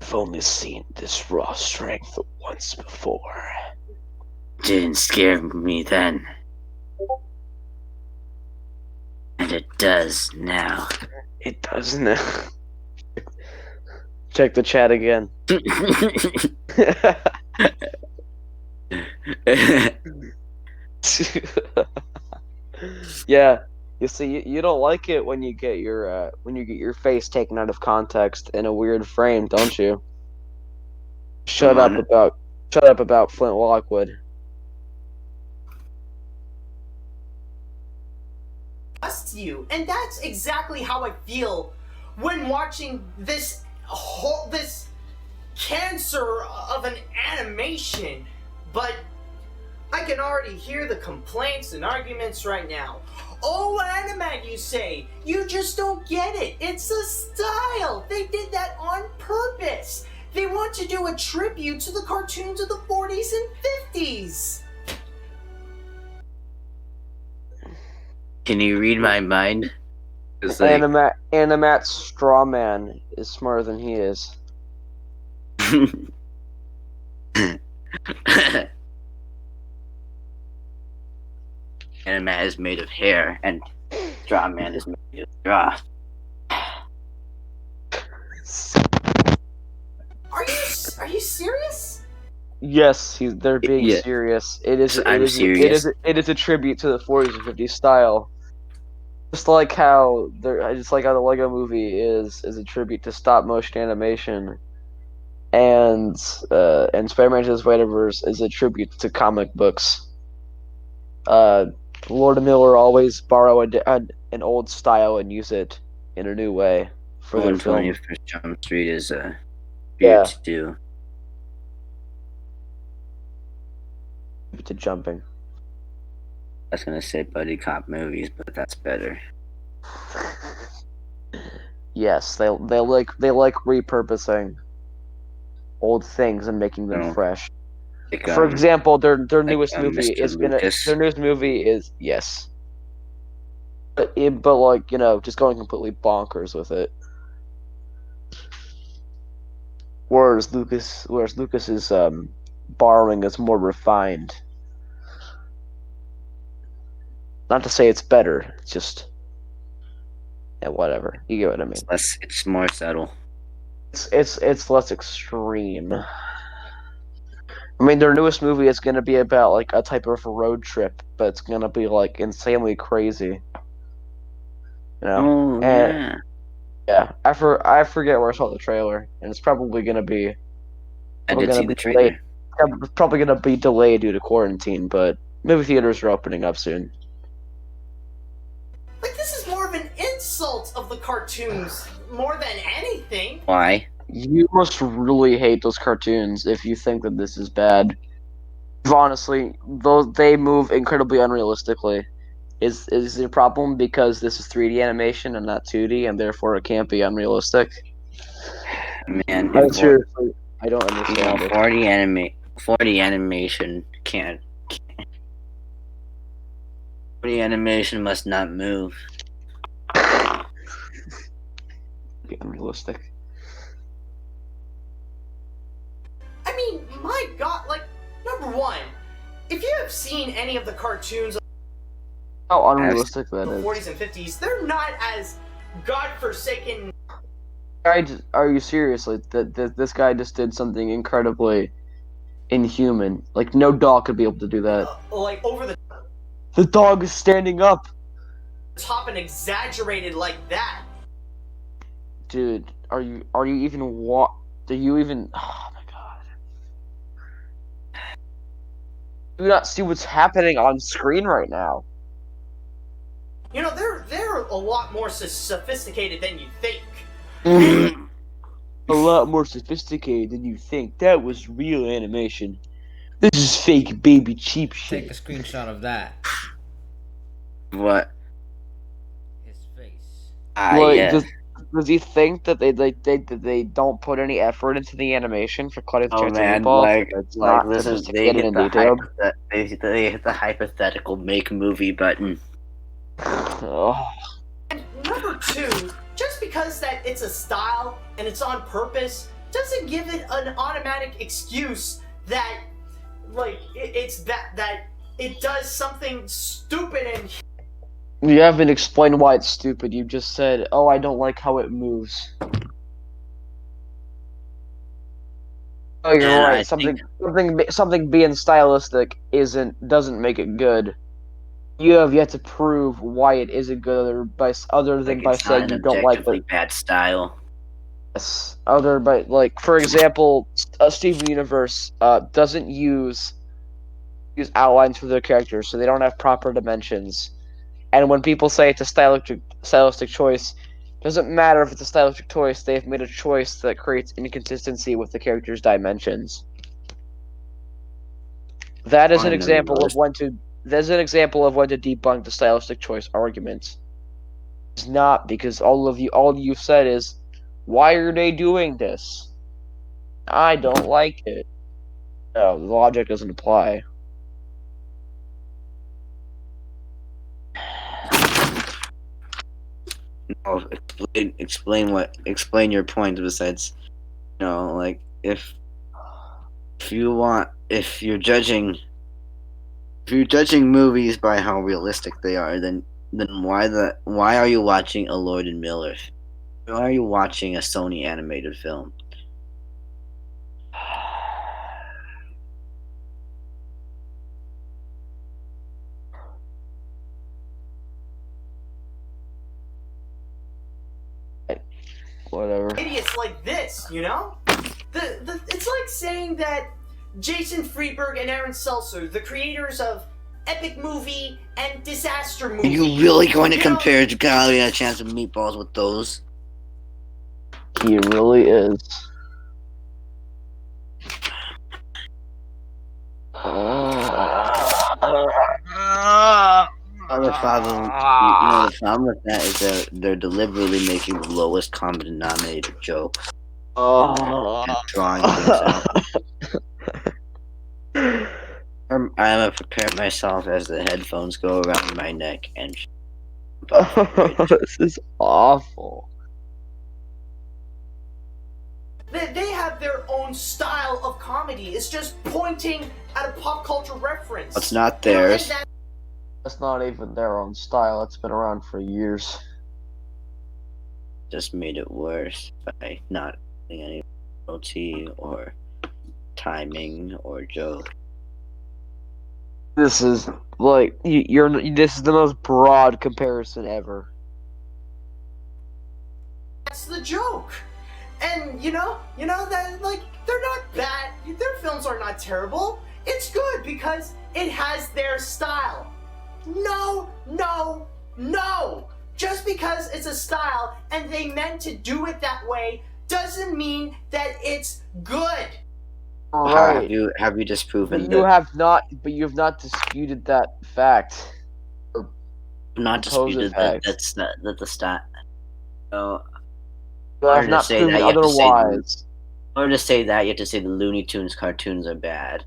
I've only seen this raw strength once before. Didn't scare me then. And it does now. It does now. Check the chat again. Yeah, you see, you don't like it when you get your face taken out of context in a weird frame, don't you? Shut up about Flint Lockwood. You, and that's exactly how I feel when watching this cancer of an animation. But I can already hear the complaints and arguments right now. Oh, AniMat, you say, you just don't get it. It's a style. They did that on purpose. They want to do a tribute to the cartoons of the 40s and 50s. Can you read my mind? AniMat's straw man is smarter than he is. AniMat is made of hair, and Straw Man is made of straw. Are you serious? Yes, they're being serious. It is a tribute to the 40s and 50s style. Just like how the Lego Movie is a tribute to stop motion animation. and Spider-Man Into the Spider-Verse is a tribute to comic books. Lord and Miller always borrow an old style and use it in a new way for their film. 21st Jump Street is a Yeah. tribute to. To jumping. I was gonna say buddy cop movies, but that's better. Yes, they like repurposing old things and making them No. fresh. Like, For example, their newest movie Mr. is Lucas. their newest movie is yes, but like just going completely bonkers with it. Whereas Lucas is borrowing is more refined. Not to say it's better, it's just whatever. You get what I mean. It's more subtle. It's less extreme. I mean, their newest movie is going to be about like a type of road trip, but it's going to be like insanely crazy. Oh, and, yeah. I forget where I saw the trailer, and it's probably going to be. I did see the trailer. It's probably going to be delayed due to quarantine, but movie theaters are opening up soon. Like, this is more of an insult of the cartoons more than anything. Why? You must really hate those cartoons if you think that this is bad. Honestly, they move incredibly unrealistically. Is the problem because this is 3D animation and not 2D, and therefore it can't be unrealistic? Man, seriously, I don't understand it. 4D animation can't. 4D animation must not move. Be unrealistic. I mean, my God, like, number one, if you have seen any of the cartoons How unrealistic that the is. 40s and 50s, they're not as godforsaken. Are you serious? Like, this guy just did something incredibly inhuman. Like, no dog could be able to do that. Like, over the The dog is standing up! top and exaggerated like that. Dude, are you even do you even... Oh my god. Do you not see what's happening on screen right now? You know, they're a lot more sophisticated than you think. A lot more sophisticated than you think. That was real animation. This is fake baby cheap shit. Take a screenshot of that. What? His face. Does he think that they don't put any effort into the animation for cutting the Oh man, ball? like It's not this is they sophisticated hit and the detailed. they hit the hypothetical make movie button. Oh. And number two, just because that it's a style and it's on purpose doesn't give it an automatic excuse that, like, it's that it does something stupid and. You haven't explained why it's stupid. You just said, "Oh, I don't like how it moves." Oh, you're right. Something being stylistic doesn't make it good. You have yet to prove why it isn't good, other than by saying you don't like it. Bad style. Yes. For example, Steven Universe doesn't use outlines for their characters, so they don't have proper dimensions. And when people say it's a stylistic choice, doesn't matter if it's a stylistic choice. They've made a choice that creates inconsistency with the character's dimensions. That is an example of when to debunk the stylistic choice argument. It's not, because all you've said is, why are they doing this? I don't like it. No, the logic doesn't apply. No, explain your point besides, like if you're judging movies by how realistic they are, then why are you watching a Lord and Miller? Why are you watching a Sony animated film? Whatever. Idiots like this, you know? It's like saying that Jason Friedberg and Aaron Seltzer, the creators of Epic Movie and Disaster Movie. Are you really going to compare Golly a Chance of Meatballs with those? He really is. The problem with that is that they're deliberately making the lowest common denominator jokes. Drawing things out. I'm gonna prepare myself as the headphones go around my neck and. This is awful. They have their own style of comedy. It's just pointing at a pop culture reference. It's not theirs. That's not even their own style. It's been around for years. Just made it worse by not putting any OT or timing or joke. This is like this is the most broad comparison ever. That's the joke. And you know that like they're not bad. Their films are not terrible. It's good because it has their style. No. Just because it's a style and they meant to do it that way doesn't mean that it's good. Right. Have you disproven? You have not disputed that fact. Or not disputed that the stat. So, I have not proven otherwise. In order to say that, you have to say the Looney Tunes cartoons are bad.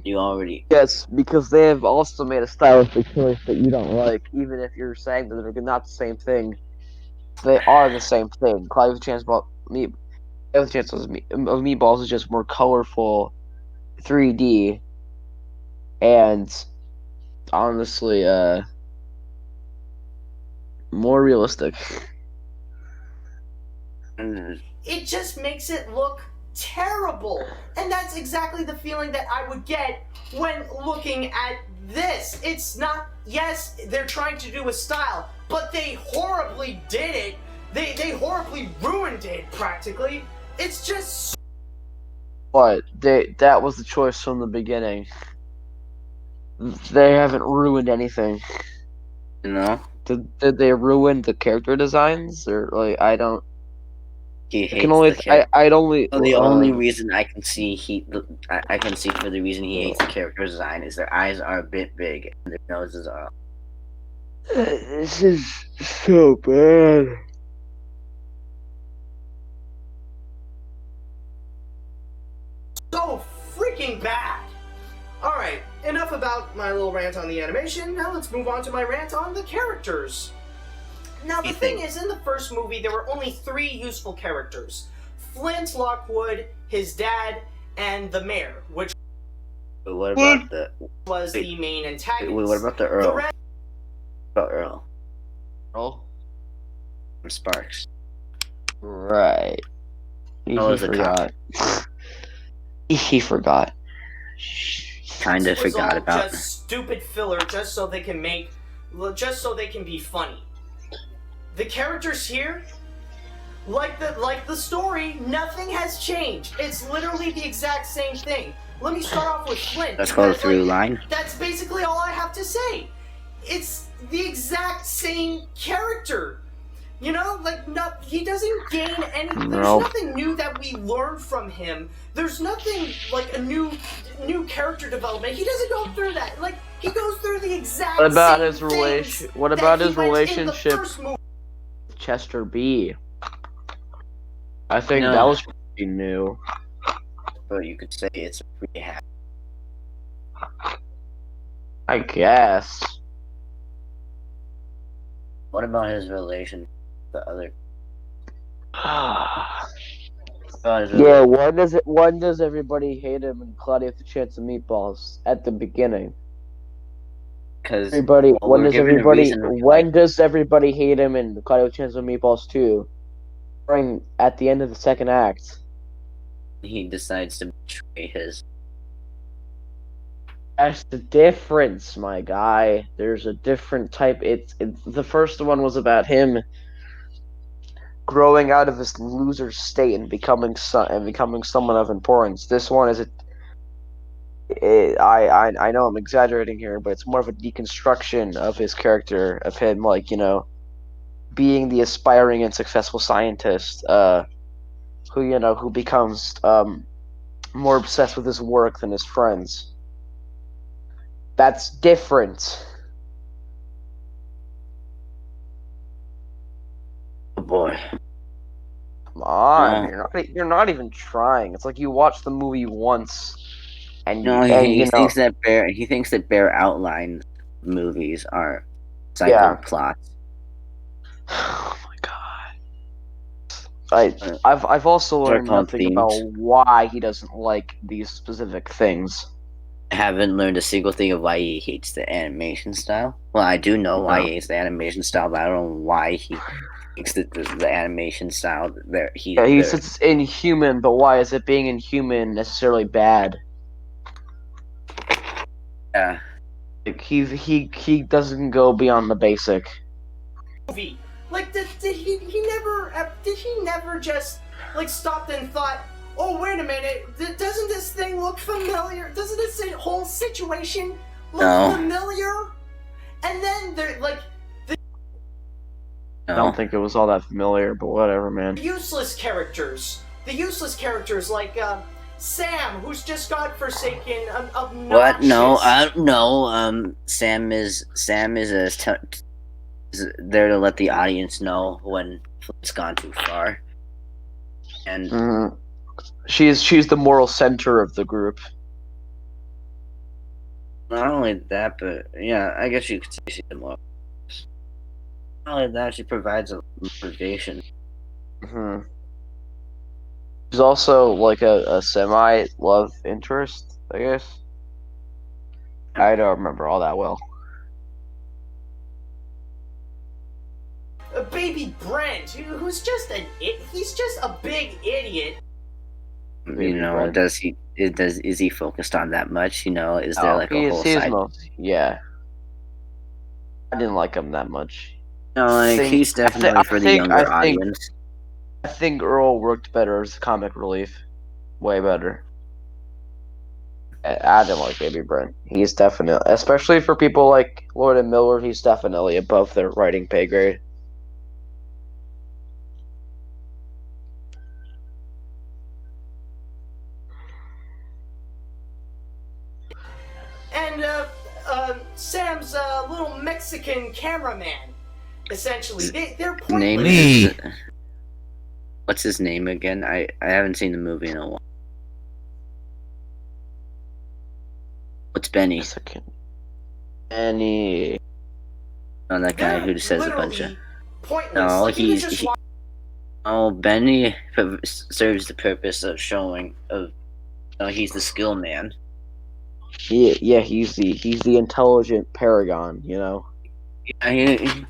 You already... Yes, because they have also made a stylistic choice that you don't like, even if you're saying that they're not the same thing. They are the same thing. Cloudy with a Chance of Meatballs is just more colorful, 3D, and honestly, more realistic. It just makes it look terrible. And that's exactly the feeling that I would get when looking at this. It's not, yes, they're trying to do a style, but they horribly did it. They horribly ruined it, practically. It's just... But that was the choice from the beginning. They haven't ruined anything. No? Did they ruin the character designs? Or, like, I don't... He hates the only reason I can see I can see for the reason he hates the character design is their eyes are a bit big and their noses are. This is so bad. So freaking bad. Alright, enough about my little rant on the animation. Now let's move on to my rant on the characters. Now, the thing is, in the first movie, there were only 3 useful characters. Flint Lockwood, his dad, and the mayor, which was the main antagonist. What about the Earl? What about Earl? Earl? From Sparks. Right. He forgot. He forgot. Kinda forgot about. Just stupid filler, just so they can be funny. The characters here, like the story, nothing has changed. It's literally the exact same thing. Let me start off with Flint. Let's go through line. That's basically all I have to say. It's the exact same character. You know, he doesn't gain anything. There's nothing new that we learn from him. There's nothing like a new character development. He doesn't go through that. Like, he goes through the exact What about same his relation? What about his relationship with Chester B? I think that was pretty new. But you could say it's pretty happy. I guess. What about his relation with the other? Yeah, when does everybody hate him in Cloudy with a Chance of Meatballs? At the beginning. Because when does everybody hate him in Cloudy with a Chance of Meatballs 2? At the end of the second act. He decides to betray his. That's the difference, my guy. There's a different type. The first one was about him growing out of this loser state and becoming someone of importance. This one is I know I'm exaggerating here, but it's more of a deconstruction of his character, of him, like, being the aspiring and successful scientist, who becomes more obsessed with his work than his friends. That's different. Oh boy. Come on, No. you're not even trying. It's like you watch the movie once, and No, and he thinks that bare outline movies are yeah. cycled plots. Oh my god. Uh, I've also Those are learned called nothing about themes. why he doesn't like these specific things. I haven't learned a single thing of why he hates the animation style. Well, I do know why No. he hates the animation style, but I don't know why he hates the animation style. Yeah, he says it's inhuman, but why is it being inhuman necessarily bad? Yeah. Like he doesn't go beyond the basic. Movie. Like, did he never just like stopped and thought, oh wait a minute, doesn't this thing look familiar? Doesn't this whole situation look familiar? And then they're like, I don't think it was all that familiar, but whatever, man. the useless characters like Sam, who's just godforsaken, obnoxious. What? No, no. Sam is there to let the audience know when it's gone too far. And she's the moral center of the group. not only that, but yeah, I guess you could say she's the moral. Not only that, she provides a motivation. She's also like a semi love interest, I guess. I don't remember all that well. Baby Brent, who's just he's just a big idiot. You know, Brent. is he focused on that much? You know, is there like a whole side? Yeah. I didn't like him that much. No, like he's definitely for the younger audience. I think Earl worked better as comic relief. Way better. I didn't like Baby Brent. He's definitely, especially for people like Lord and Miller, he's definitely above their writing pay grade. And Sam's little Mexican cameraman, essentially. They're pointless. Name what's his name again? I haven't seen the movie in a while. What's Benny? Mexican. Benny. Oh, that guy who says a bunch of. Pointless. No, like, Benny serves the purpose of showing he's the skill man. Yeah, he's the intelligent paragon, you know. Yeah,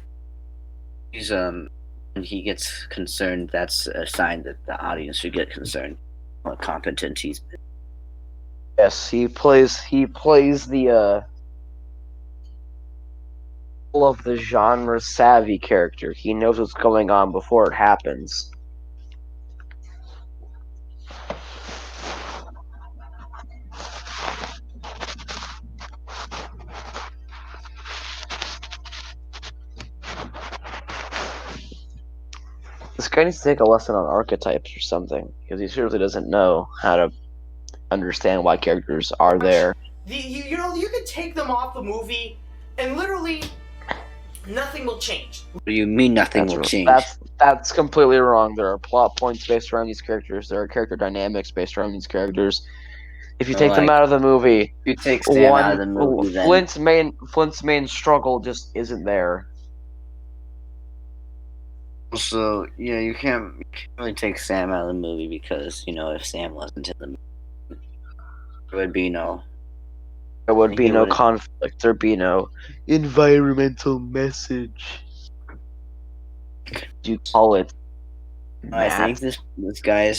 he's when he gets concerned, that's a sign that the audience should get concerned. How competent he's been. Yes, he plays the of the genre savvy character. He knows what's going on before it happens. This guy needs to take a lesson on archetypes or something, because he seriously doesn't know how to understand why characters are there. You know, you could take them off the movie, and literally nothing will change. What do you mean nothing will change? That's completely wrong. There are plot points based around these characters. There are character dynamics based around these characters. If you take them out of the movie, you take Sam out of the movie, then Flint's main struggle just isn't there. So yeah, you can't really take Sam out of the movie because if Sam wasn't in the movie, there would be no. There would be no conflict. There'd be no environmental message. Do you call it? I think this guy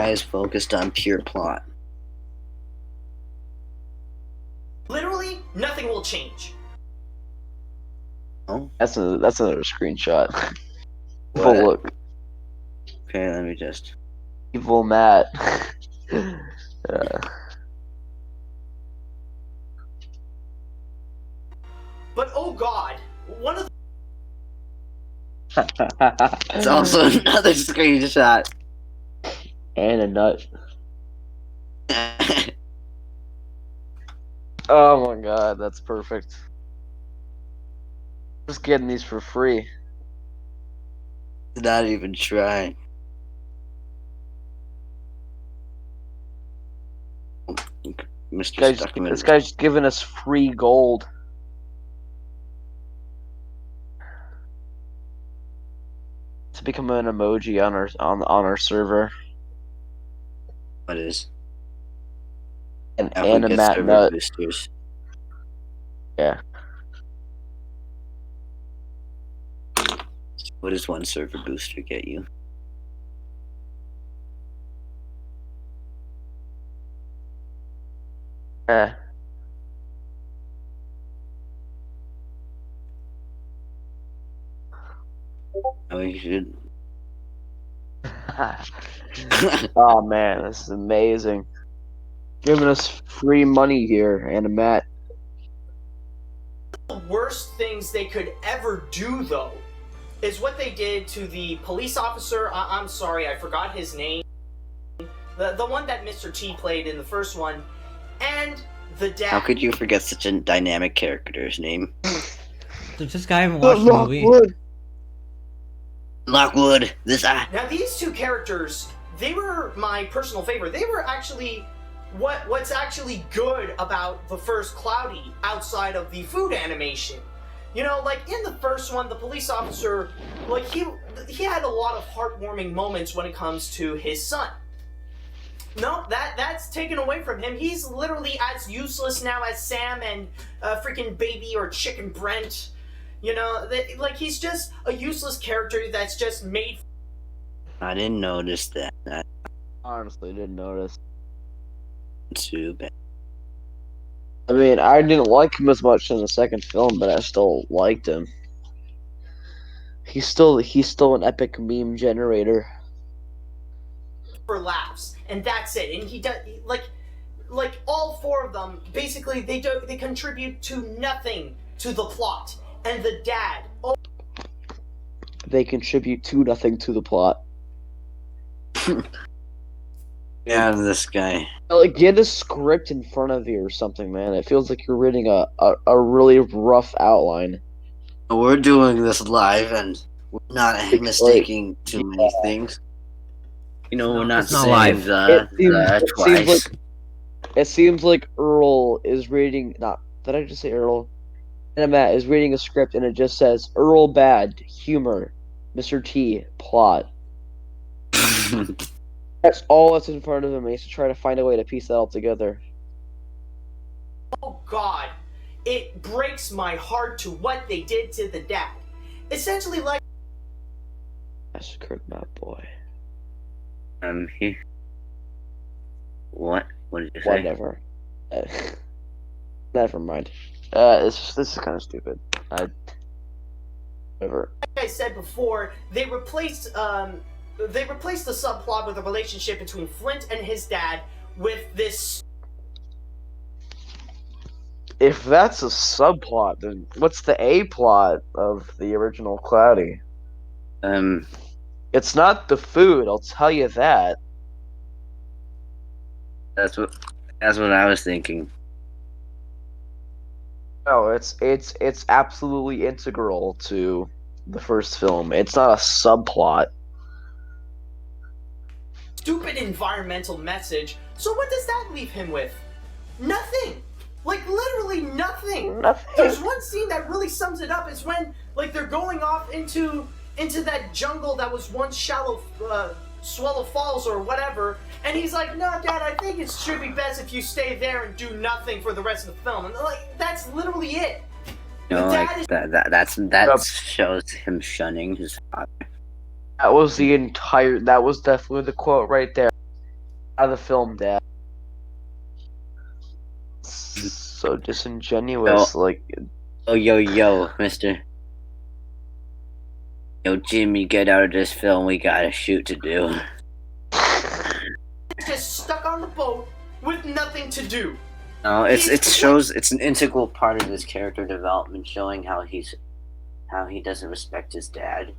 is focused on pure plot. Literally, nothing will change. Oh, that's another screenshot. Evil What? look. Okay, let me just. Evil Matt. But oh god, one of It's also another screenshot. And a nut. Oh my god, that's perfect. Just getting these for free. Not even trying. Mr. Stuckman. This guy's giving us free gold. To become an emoji on our server. What is? An After we get AniMat's server nut. boosters. Yeah. What does one server booster get you? Oh, you should. Oh man, this is amazing. Giving us free money here, AniMat. the worst things they could ever do, though, is what they did to the police officer. I'm sorry, I forgot his name. The one that Mr. T played in the first one, and the dad. How could you forget such a dynamic character's name? Does this guy even watch the movie? Lockwood. Now these two characters, they were my personal favorite. They were actually what's actually good about the first Cloudy outside of the food animation. You know, like in the first one, the police officer, like he had a lot of heartwarming moments when it comes to his son. No, that's taken away from him. He's literally as useless now as Sam and freaking Baby or Chicken Brent. You know, like he's just a useless character that's just made. I didn't notice that. That's Honestly, didn't notice. too bad. I mean, I didn't like him as much in the second film, but I still liked him. He's still an epic meme generator. For laughs, and that's it. And he does like all four of them. Basically, they contribute to nothing to the plot. And the dad, They contribute to nothing to the plot. Yeah, this guy. Like, get a script in front of you or something, man. It feels like you're reading a really rough outline. We're doing this live, and we're not mistaking too many things. You know, we're not It's not saying live. twice. It seems like Earl is reading. Not did I just say Earl? And Matt is reading a script, and it just says Earl bad humor, Mr. T plot. That's all that's in front of him. He needs to try to find a way to piece that all together. oh god, it breaks my heart to what they did to the dad. Essentially, like Massacred my boy. He. What? What did you say? Whatever. Never mind. This is kind of stupid. Whatever. I said before, they replaced the subplot with a relationship between Flint and his dad with this. If that's a subplot, then what's the A plot of the original Cloudy? It's not the food, I'll tell you that. That's what I was thinking. No, it's absolutely integral to the first film. It's not a subplot. Stupid environmental message. So what does that leave him with? Nothing. Like literally nothing. There's one scene that really sums it up. Is when like they're going off into that jungle that was once shallow Swallow Falls or whatever, and he's like, "No, Dad, I think it should be best if you stay there and do nothing for the rest of the film." And like that's literally it. You know, The dad like is- that shows him shunning his father. That was that was definitely the quote right there. Out of the film, Dad. So disingenuous, No. like Oh, yo, mister. Yo, Jimmy, get out of this film. We got a shoot to do. Just stuck on the boat with nothing to do. No, it shows it's an integral part of his character development, showing how he doesn't respect his dad.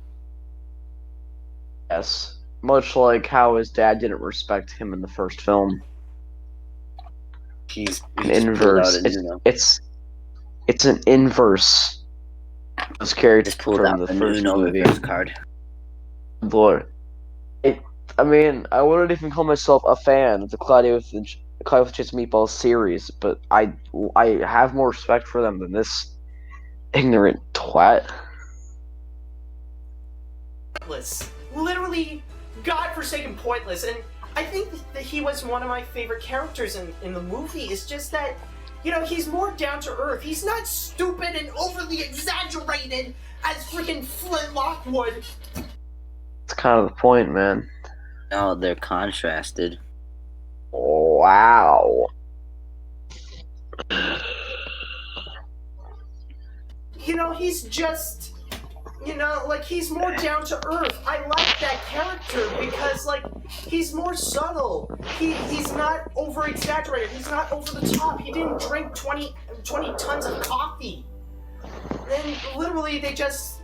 Yes. Much like how his dad didn't respect him in the first film. He's An inverse. It's an inverse. This character just pulled from out the the first Uno movie. reverse card. Lord. I mean, I wouldn't even call myself a fan of the Cloudy with Chips Meatballs series, but I have more respect for them than this ignorant twat. Pointless. Literally godforsaken pointless. And I think that he was one of my favorite characters in the movie. It's just that, you know, he's more down to earth. He's not stupid and overly exaggerated as freaking Flint Lockwood. It's kind of the point, man. No, they're contrasted. Wow. You know, he's just, you know, like, he's more down to earth. I like that character because, like, he's more subtle. He's not over exaggerated. He's not over the top. He didn't drink 20 tons of coffee. And literally, they just,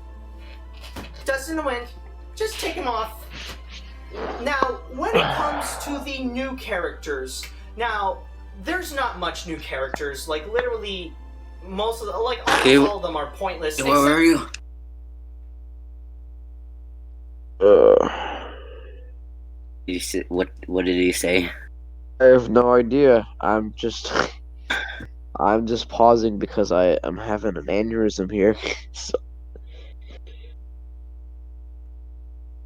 dust in the wind, just take him off. Now, when it comes to the new characters, now, there's not much new characters. Like, literally, most of the, like, almost all of them are pointless. Where were you? Did you say, what did he say? I have no idea. I'm just pausing because I am having an aneurysm here. So,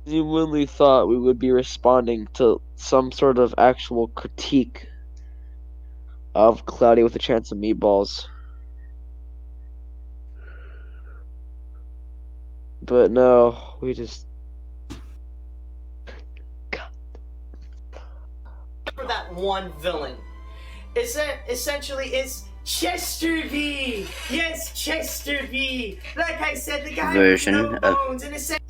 I genuinely thought we would be responding to some sort of actual critique of Cloudy with a Chance of Meatballs. But no, we just... For that one villain. Essentially, it's Chester V. Yes, Chester V. Like I said, the guy Version with no of- bones, and essentially...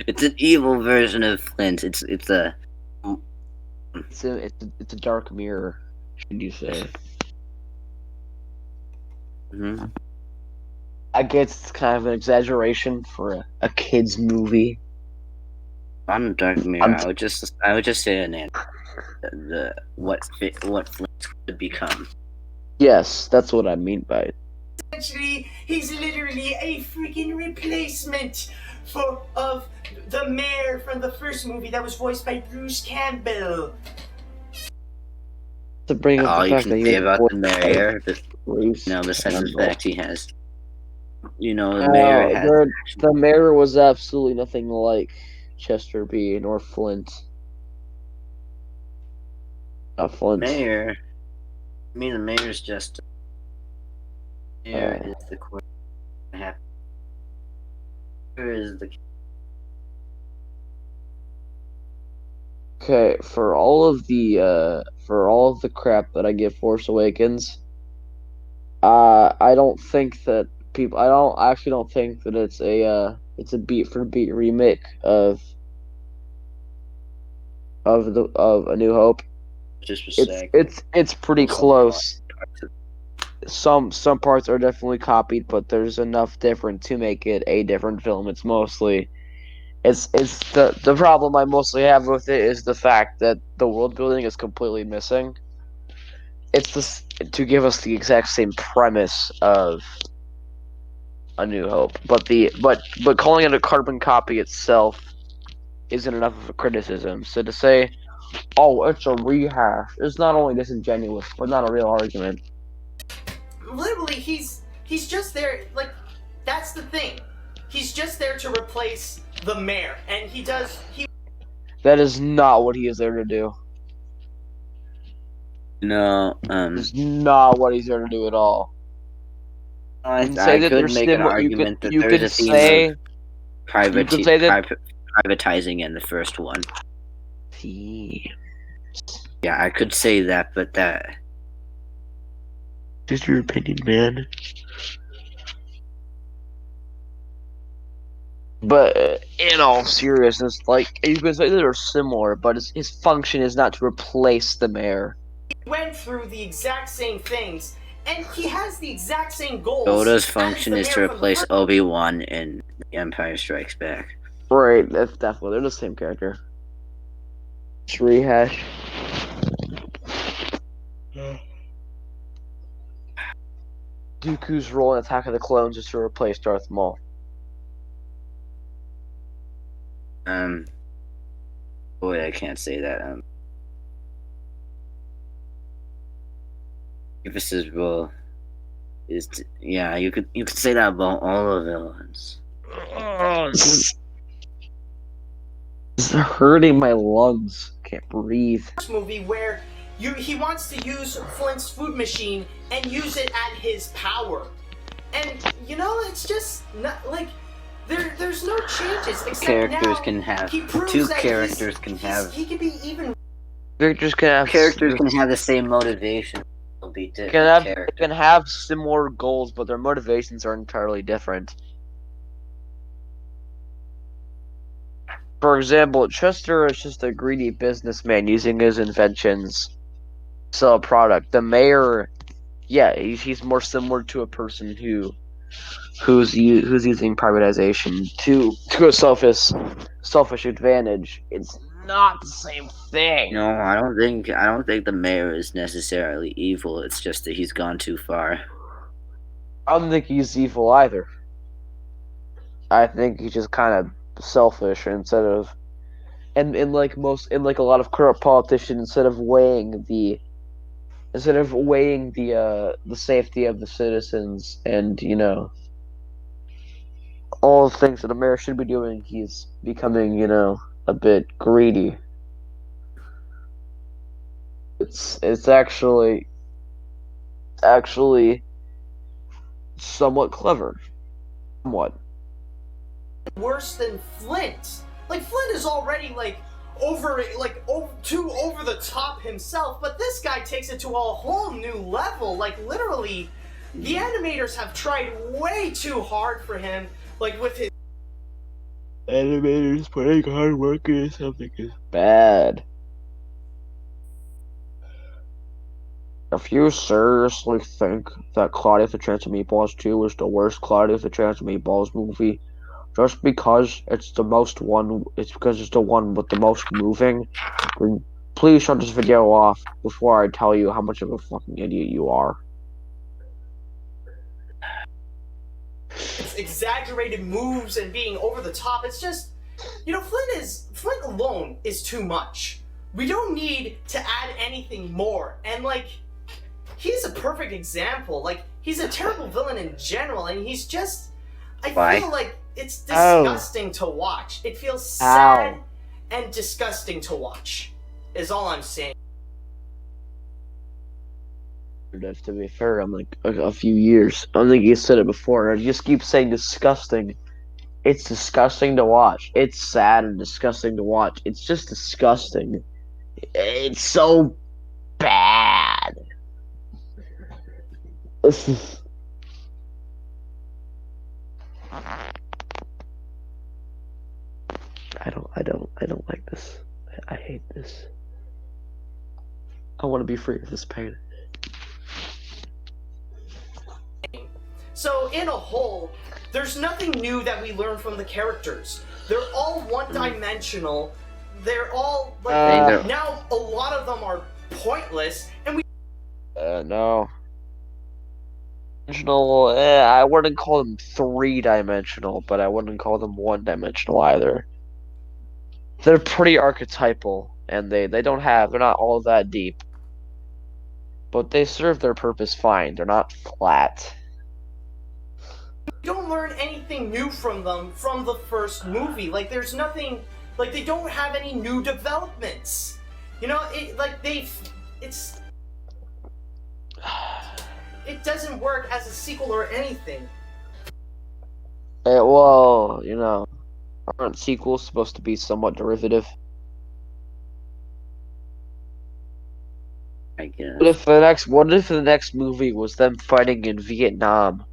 It's an evil version of Flint. It's a It's a dark mirror, should you say. Mhm. I guess it's kind of an exaggeration for a kid's movie. On a dark mirror. I would just say what Flint could become. Yes, that's what I mean by it. Essentially, he's literally a freaking replacement of the mayor from the first movie that was voiced by Bruce Campbell. To bring up All the you fact can that say he about was the mayor, but Bruce besides the Campbell. fact he has, the mayor has. The mayor was absolutely nothing like Chester B. nor Flint. Not Flint. Mayor. I mean, the mayor's just. Mayor is the court. Mayor is the. Okay, for all of the crap that I give Force Awakens, I don't think that I actually don't think that it's a beat for beat remake of A New Hope. Just for sake. It's pretty close. Some parts are definitely copied, but there's enough different to make it a different film. It's the problem I mostly have with it is the fact that the world building is completely missing. It's to give us the exact same premise of A New Hope, but calling it a carbon copy itself isn't enough of a criticism. So to say, oh, it's a rehash, is not only disingenuous, but not a real argument. Literally, he's just there. Like, that's the thing. He's just there to replace the mayor, and he. That is not what he is there to do. No, It's not what he's there to do at all. I that could there's make an still- argument that you there's could a theme say of privatizing in the first one. Yeah, I could say that, but that. Just your opinion, man. But in all seriousness, like you can say they're similar, but his function is not to replace the mayor. He went through the exact same things, and he has the exact same goals. Yoda's as function the is to mayor from the replace first- Obi-Wan in The Empire Strikes Back. Right, that's definitely they're the same character. Just rehash. Dooku's role in Attack of the Clones is to replace Darth Maul. Boy, I can't say that. Grievous' role is yeah, you could say that about all the villains. This is hurting my lungs. Can't breathe. Movie where he wants to use Flint's food machine and use it at his power, and you know it's just not like there's no changes except Characters now can have he proves two that characters can have he can be even Characters can have the same motivation. They'll be different they characters. can have similar goals, but their motivations are entirely different. For example, Chester is just a greedy businessman using his inventions to sell a product. The mayor, yeah, he's more similar to a person who's using privatization to a selfish advantage. It's not the same thing. No, I don't think the mayor is necessarily evil. It's just that he's gone too far. I don't think he's evil either. I think he's just kind of selfish instead of, and in like a lot of current politicians, instead of weighing the safety of the citizens and all the things that a mayor should be doing, he's becoming a bit greedy. It's actually somewhat clever, somewhat. worse than Flint. Like Flint is already too over the top himself, but this guy takes it to a whole new level. Like literally, the animators have tried way too hard for him. Like with his Animators putting hard work into something is bad. If you seriously think that Cloudy with a Chance of Meatballs 2 is the worst Cloudy with a Chance of Meatballs movie, just because it's the one with the most moving, then please shut this video off before I tell you how much of a fucking idiot you are. exaggerated moves and being over the top, it's just, Flint alone is too much. We don't need to add anything more. And he's a perfect example. Like, he's a terrible villain in general, and he's just, I feel like it's disgusting to watch. It feels sad and disgusting to watch, is all I'm saying. To be fair, I'm like a few years. I don't think you said it before. I just keep saying disgusting. It's disgusting to watch. It's sad and disgusting to watch. It's just disgusting. It's so bad. I don't like this. I hate this. I want to be free of this pain. So, in a whole, there's nothing new that we learn from the characters. They're all one-dimensional. They're all, now a lot of them are pointless, and we... No. Dimensional, I wouldn't call them three-dimensional, but I wouldn't call them one-dimensional either. They're pretty archetypal, and they're not all that deep. But they serve their purpose fine. They're not flat. We don't learn anything new from them from the first movie. Like, there's nothing... Like, they don't have any new developments. It doesn't work as a sequel or anything. Well, aren't sequels supposed to be somewhat derivative? I guess. What if the next movie was them fighting in Vietnam?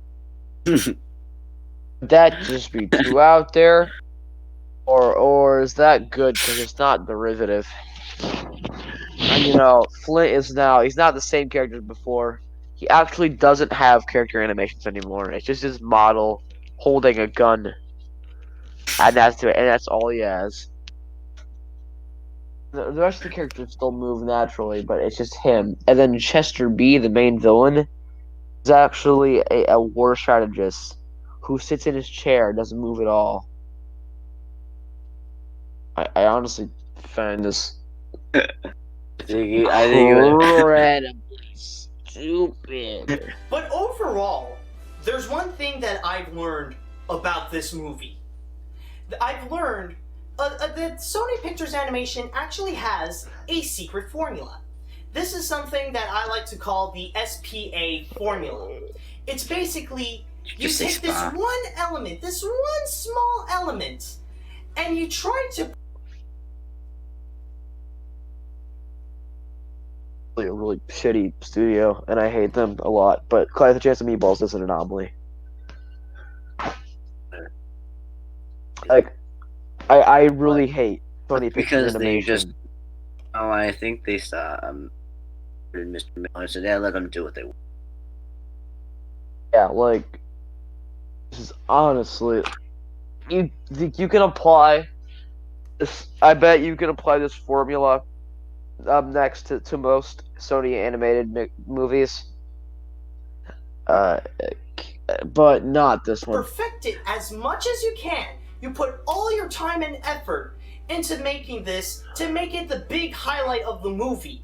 Would that just be too out there? Or is that good because it's not derivative? And Flint is he's not the same character as before. He actually doesn't have character animations anymore. It's just his model holding a gun. And that's all he has. The rest of the characters still move naturally, but it's just him. And then Chester B, the main villain, is actually a war strategist who sits in his chair, doesn't move at all. I honestly find this incredibly stupid. But overall, there's one thing that I've learned about this movie. I've learned that Sony Pictures Animation actually has a secret formula. This is something that I like to call the SPA formula. It's basically, you take this one element, this one small element, and you try to... A really shitty studio, and I hate them a lot, but Clash of the Chance of Meatballs is an anomaly. Like, I really hate Sony Pictures Animation. I think they saw Mr. Miller, so they let them do what they want. Yeah, like, this is honestly, you think you can apply this? I bet you can apply this formula next to most Sony animated movies, but not this one. Perfect it as much as you can. You put all your time and effort into making this to make it the big highlight of the movie.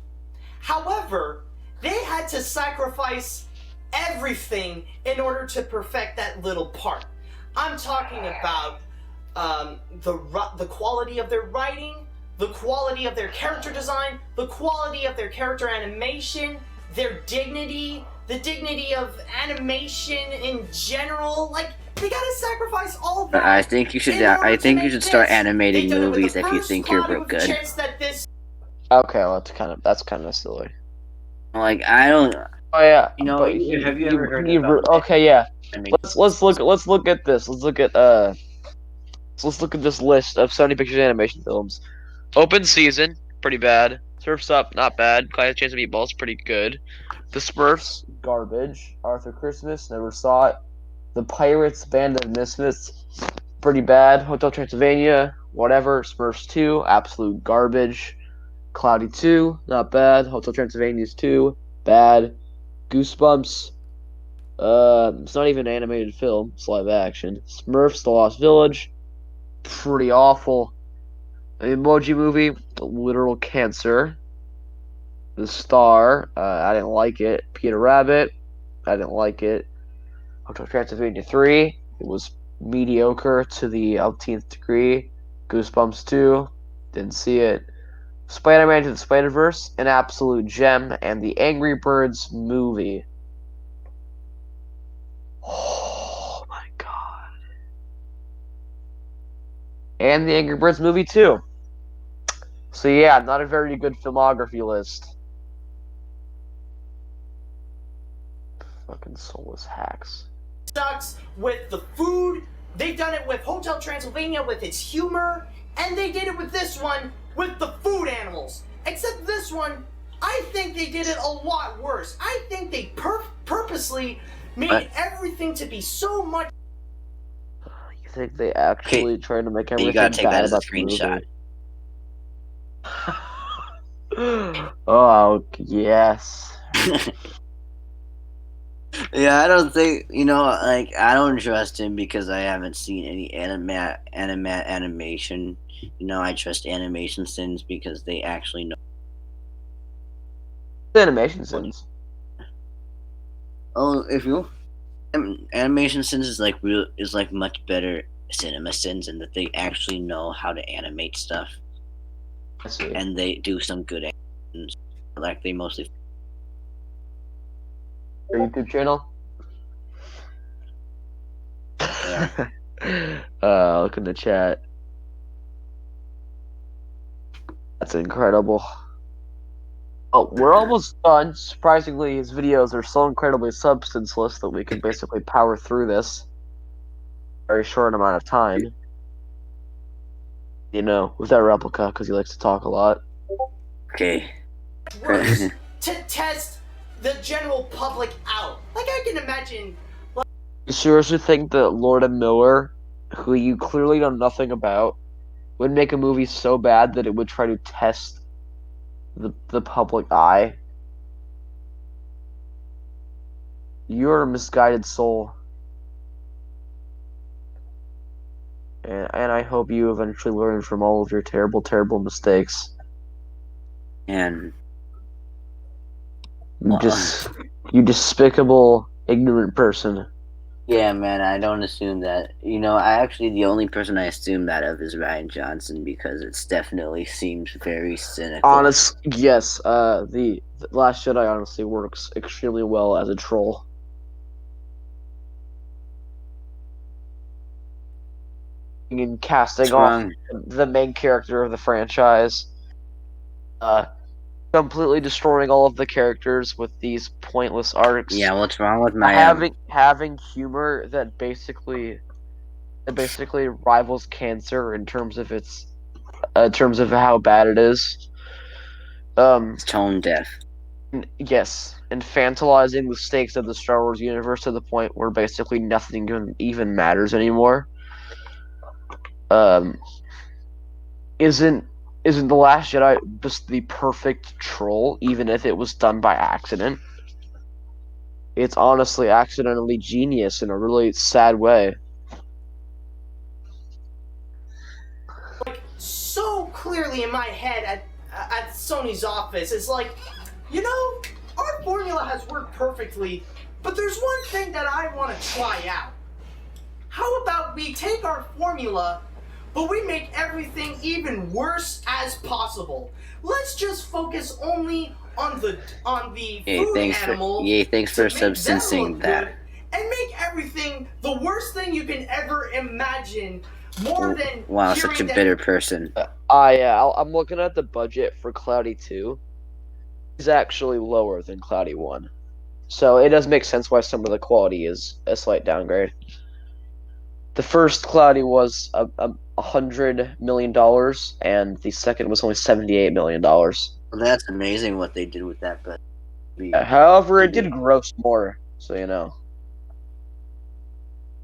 However, they had to sacrifice everything in order to perfect that little part. I'm talking about the quality of their writing, the quality of their character design, the quality of their character animation, their dignity, the dignity of animation in general. Like, they gotta sacrifice all that. I think you should. I think you should start animating movies if you think you're good. Okay, well, that's kind of silly. Like, I don't. Oh yeah. Have you ever heard about? Okay, yeah. Let's look at this. Let's look at this list of Sony Pictures Animation films. Open Season, pretty bad. Surf's Up, not bad. Clash of Chance of Meatballs, pretty good. The Smurfs, garbage. Arthur Christmas, never saw it. The Pirates, Band of Misfits, pretty bad. Hotel Transylvania, whatever. Smurfs 2, absolute garbage. Cloudy 2, not bad. Hotel Transylvania's 2, bad. Goosebumps, it's not even an animated film, it's live action. Smurfs, The Lost Village, pretty awful. The Emoji Movie, literal cancer. The Star, I didn't like it. Peter Rabbit, I didn't like it. Hotel Transylvania 3, it was mediocre to the 18th degree. Goosebumps 2, didn't see it. Spider-Man to the Spider-Verse, an absolute gem. And the Angry Birds movie. Oh my god. And the Angry Birds movie too. So yeah, not a very good filmography list. Fucking soulless hacks. Sucks with the food. They've done it with Hotel Transylvania with its humor, and they did it with this one with the food animals. Except this one, I think they did it a lot worse. I think they purposely made everything to be so much. You think they actually tried to make everything you gotta take bad that as a about the screenshot. movie? Oh yes. Yeah, I don't think I don't trust him because I haven't seen any animation. I trust Animation Sins because they actually know. Animation Sins. Oh, if you Animation Sins is like much better Cinema Sins in that they actually know how to animate stuff. I see. And they do some good animations. Like they mostly. Your YouTube channel? Yeah. Look in the chat. That's incredible. Oh, we're almost done. Surprisingly, his videos are so incredibly substanceless that we can basically power through this. very short amount of time. You know, with that replica, because he likes to talk a lot. Okay. Worse to test the general public out. Like I can imagine. You seriously think that Lord and Miller, who you clearly know nothing about, would make a movie so bad that it would try to test the public eye? You're a misguided soul. And I hope you eventually learn from all of your terrible, terrible mistakes. And You despicable, ignorant person. yeah, man, I don't assume that. You know, the only person I assume that of is Ryan Johnson because it definitely seems very cynical. Yes, the Last Jedi honestly works extremely well as a troll. In casting What's off wrong? the main character of the franchise, completely destroying all of the characters with these pointless arcs. Yeah, what's wrong with my having humor that basically rivals cancer in terms of how bad it is. it's tone deaf? Yes, infantilizing the stakes of the Star Wars universe to the point where basically nothing even matters anymore. Isn't The Last Jedi just the perfect troll, even if it was done by accident? It's honestly accidentally genius in a really sad way. Like so clearly in my head at Sony's office. It's like, you know, our formula has worked perfectly, but there's one thing that I want to try out. How about we take our formula, but we make everything even worse as possible? Let's just focus only on the food animal. Thanks for substancing that. And make everything the worst thing you can ever imagine. More than wow, such a bitter person. I'm looking at the budget for Cloudy 2. It's actually lower than Cloudy 1. So it does make sense why some of the quality is a slight downgrade. The first Cloudy was $100 million, and the second was only $78 million. Well, that's amazing what they did with that, but however, it did gross more, so you know.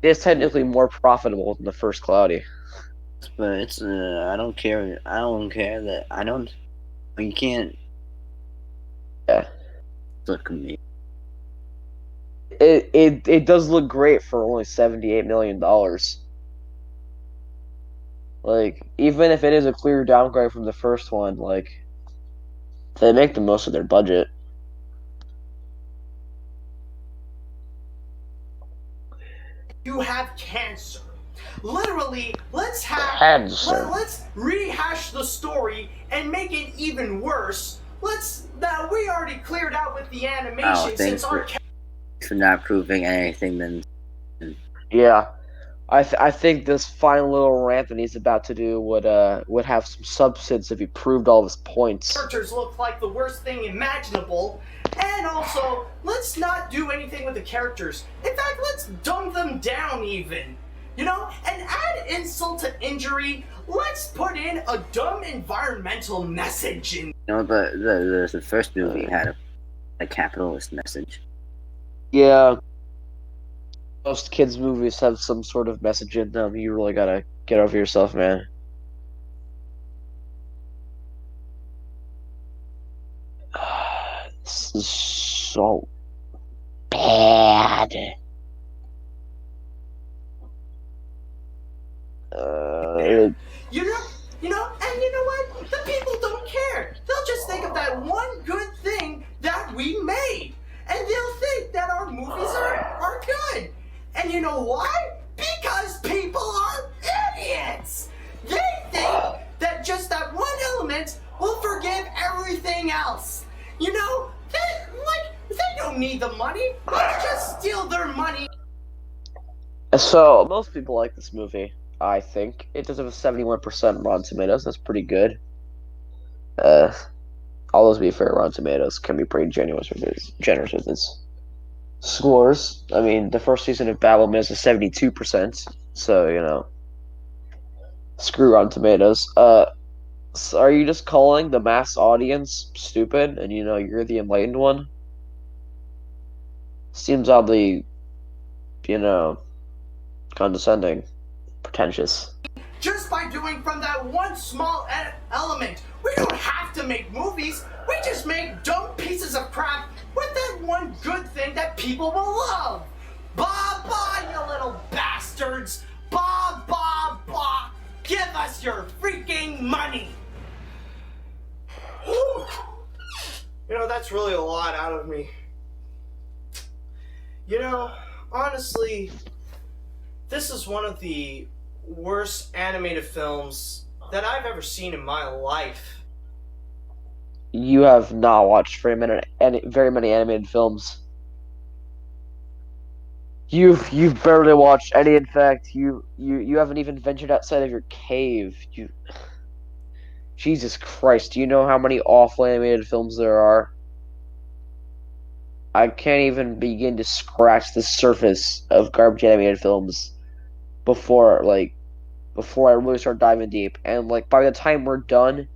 It is technically more profitable than the first Cloudy. But it's I don't care. I don't care that I don't. You can't. Yeah. Look at me. It does look great for only $78 million. Like, even if it is a clear downgrade from the first one, like, they make the most of their budget. You have cancer. Literally, let's rehash the story and make it even worse. We already cleared out with the animation since our for not proving anything. Then yeah, I think this final little rant that he's about to do would have some substance if he proved all of his points. Characters look like the worst thing imaginable, and also let's not do anything with the characters. In fact, let's dumb them down even. You know, and add insult to injury. Let's put in a dumb environmental message in. You know, the first movie had a capitalist message. Yeah. Most kids' movies have some sort of message in them. You really gotta get over yourself, man. This is so bad. You know, and you know what? The people don't care. They'll just think of that one good thing that we made, and they'll think that our movies are good. And you know why? Because people are idiots. They think that just that one element will forgive everything else. You know, they don't need the money. Let's just steal their money. So most people like this movie. I think it does have a 71% Rotten Tomatoes. That's pretty good. All those be fair, Rotten Tomatoes can be pretty generous with its scores. I mean, the first season of Babylon is a 72%. So, screw Rotten Tomatoes. So are you just calling the mass audience stupid and you're the enlightened one? Seems oddly, condescending, pretentious. Just by doing from that one small element. We don't have to make movies. We just make dumb pieces of crap with that one good thing that people will love. Bah, bah, you little bastards. Bah, bah, bah. Give us your freaking money. Whew. That's really a lot out of me. Honestly, this is one of the worst animated films that I've ever seen in my life. You have not watched very many animated films. You've barely watched any. In fact, you haven't even ventured outside of your cave. Jesus Christ! Do you know how many awful animated films there are? I can't even begin to scratch the surface of garbage animated films before I really start diving deep. And by the time we're done,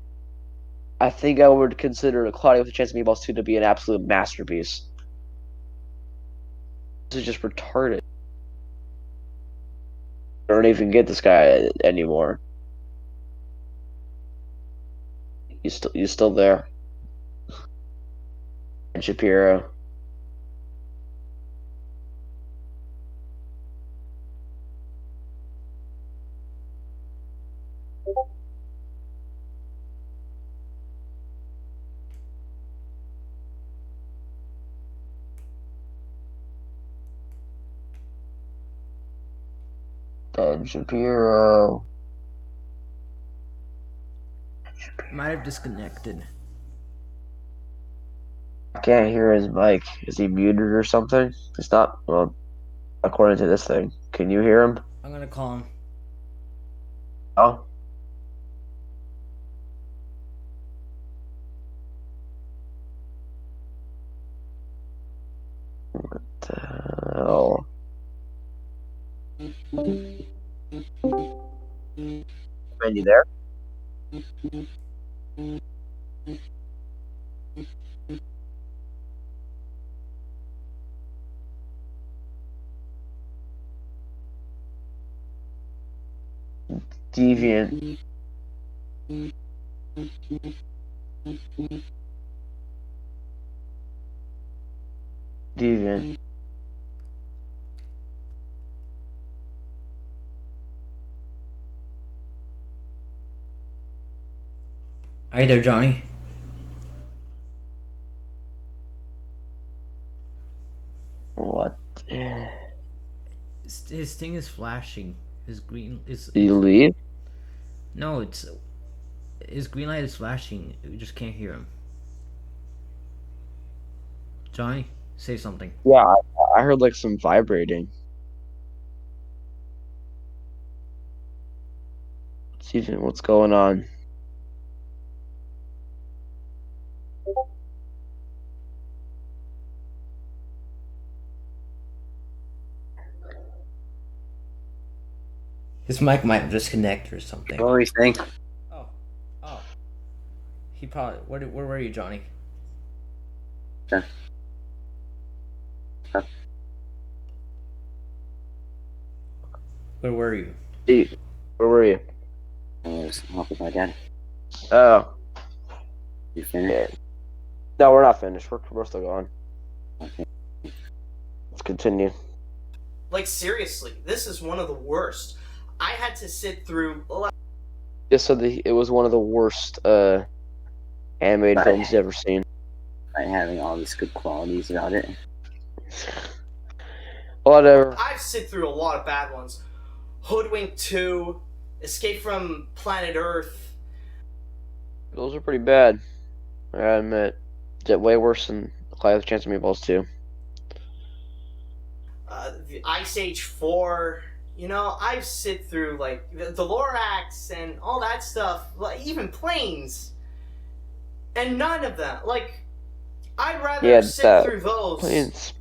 I think I would consider Cloudy with a Chance of Meatballs 2 to be an absolute masterpiece. This is just retarded. I don't even get this guy anymore. You still there? And Shapiro. Ben Shapiro. Might have disconnected. I can't hear his mic. Is he muted or something? It's not, well, according to this thing. Can you hear him? I'm gonna call him. Oh. What the hell? Ben, you there? Deviant. Deviant. Hi there, Johnny. What? His thing is flashing. His green is. Did you leave? No, it's his green light is flashing. We just can't hear him. Johnny, say something. Yeah, I heard some vibrating. Steven, what's going on? His mic might disconnect or something. What were you saying? Oh. He probably. Where were you, Johnny? Okay. Where were you? Where were you? I was off with my dad. Oh. You finished? No, we're not finished. We're still going. Okay. Let's continue. Seriously, this is one of the worst. I had to sit through. Just so it was one of the worst animated films you've ever seen. By having all these good qualities about it. Whatever. I've sit through a lot of bad ones. Hoodwink 2, Escape from Planet Earth. Those are pretty bad. I gotta admit. Way worse than Cloudy with a Chance of Meatballs 2. The Ice Age 4. I've sit through the Lorax and all that stuff, even Planes, and none of them. I'd rather sit through those.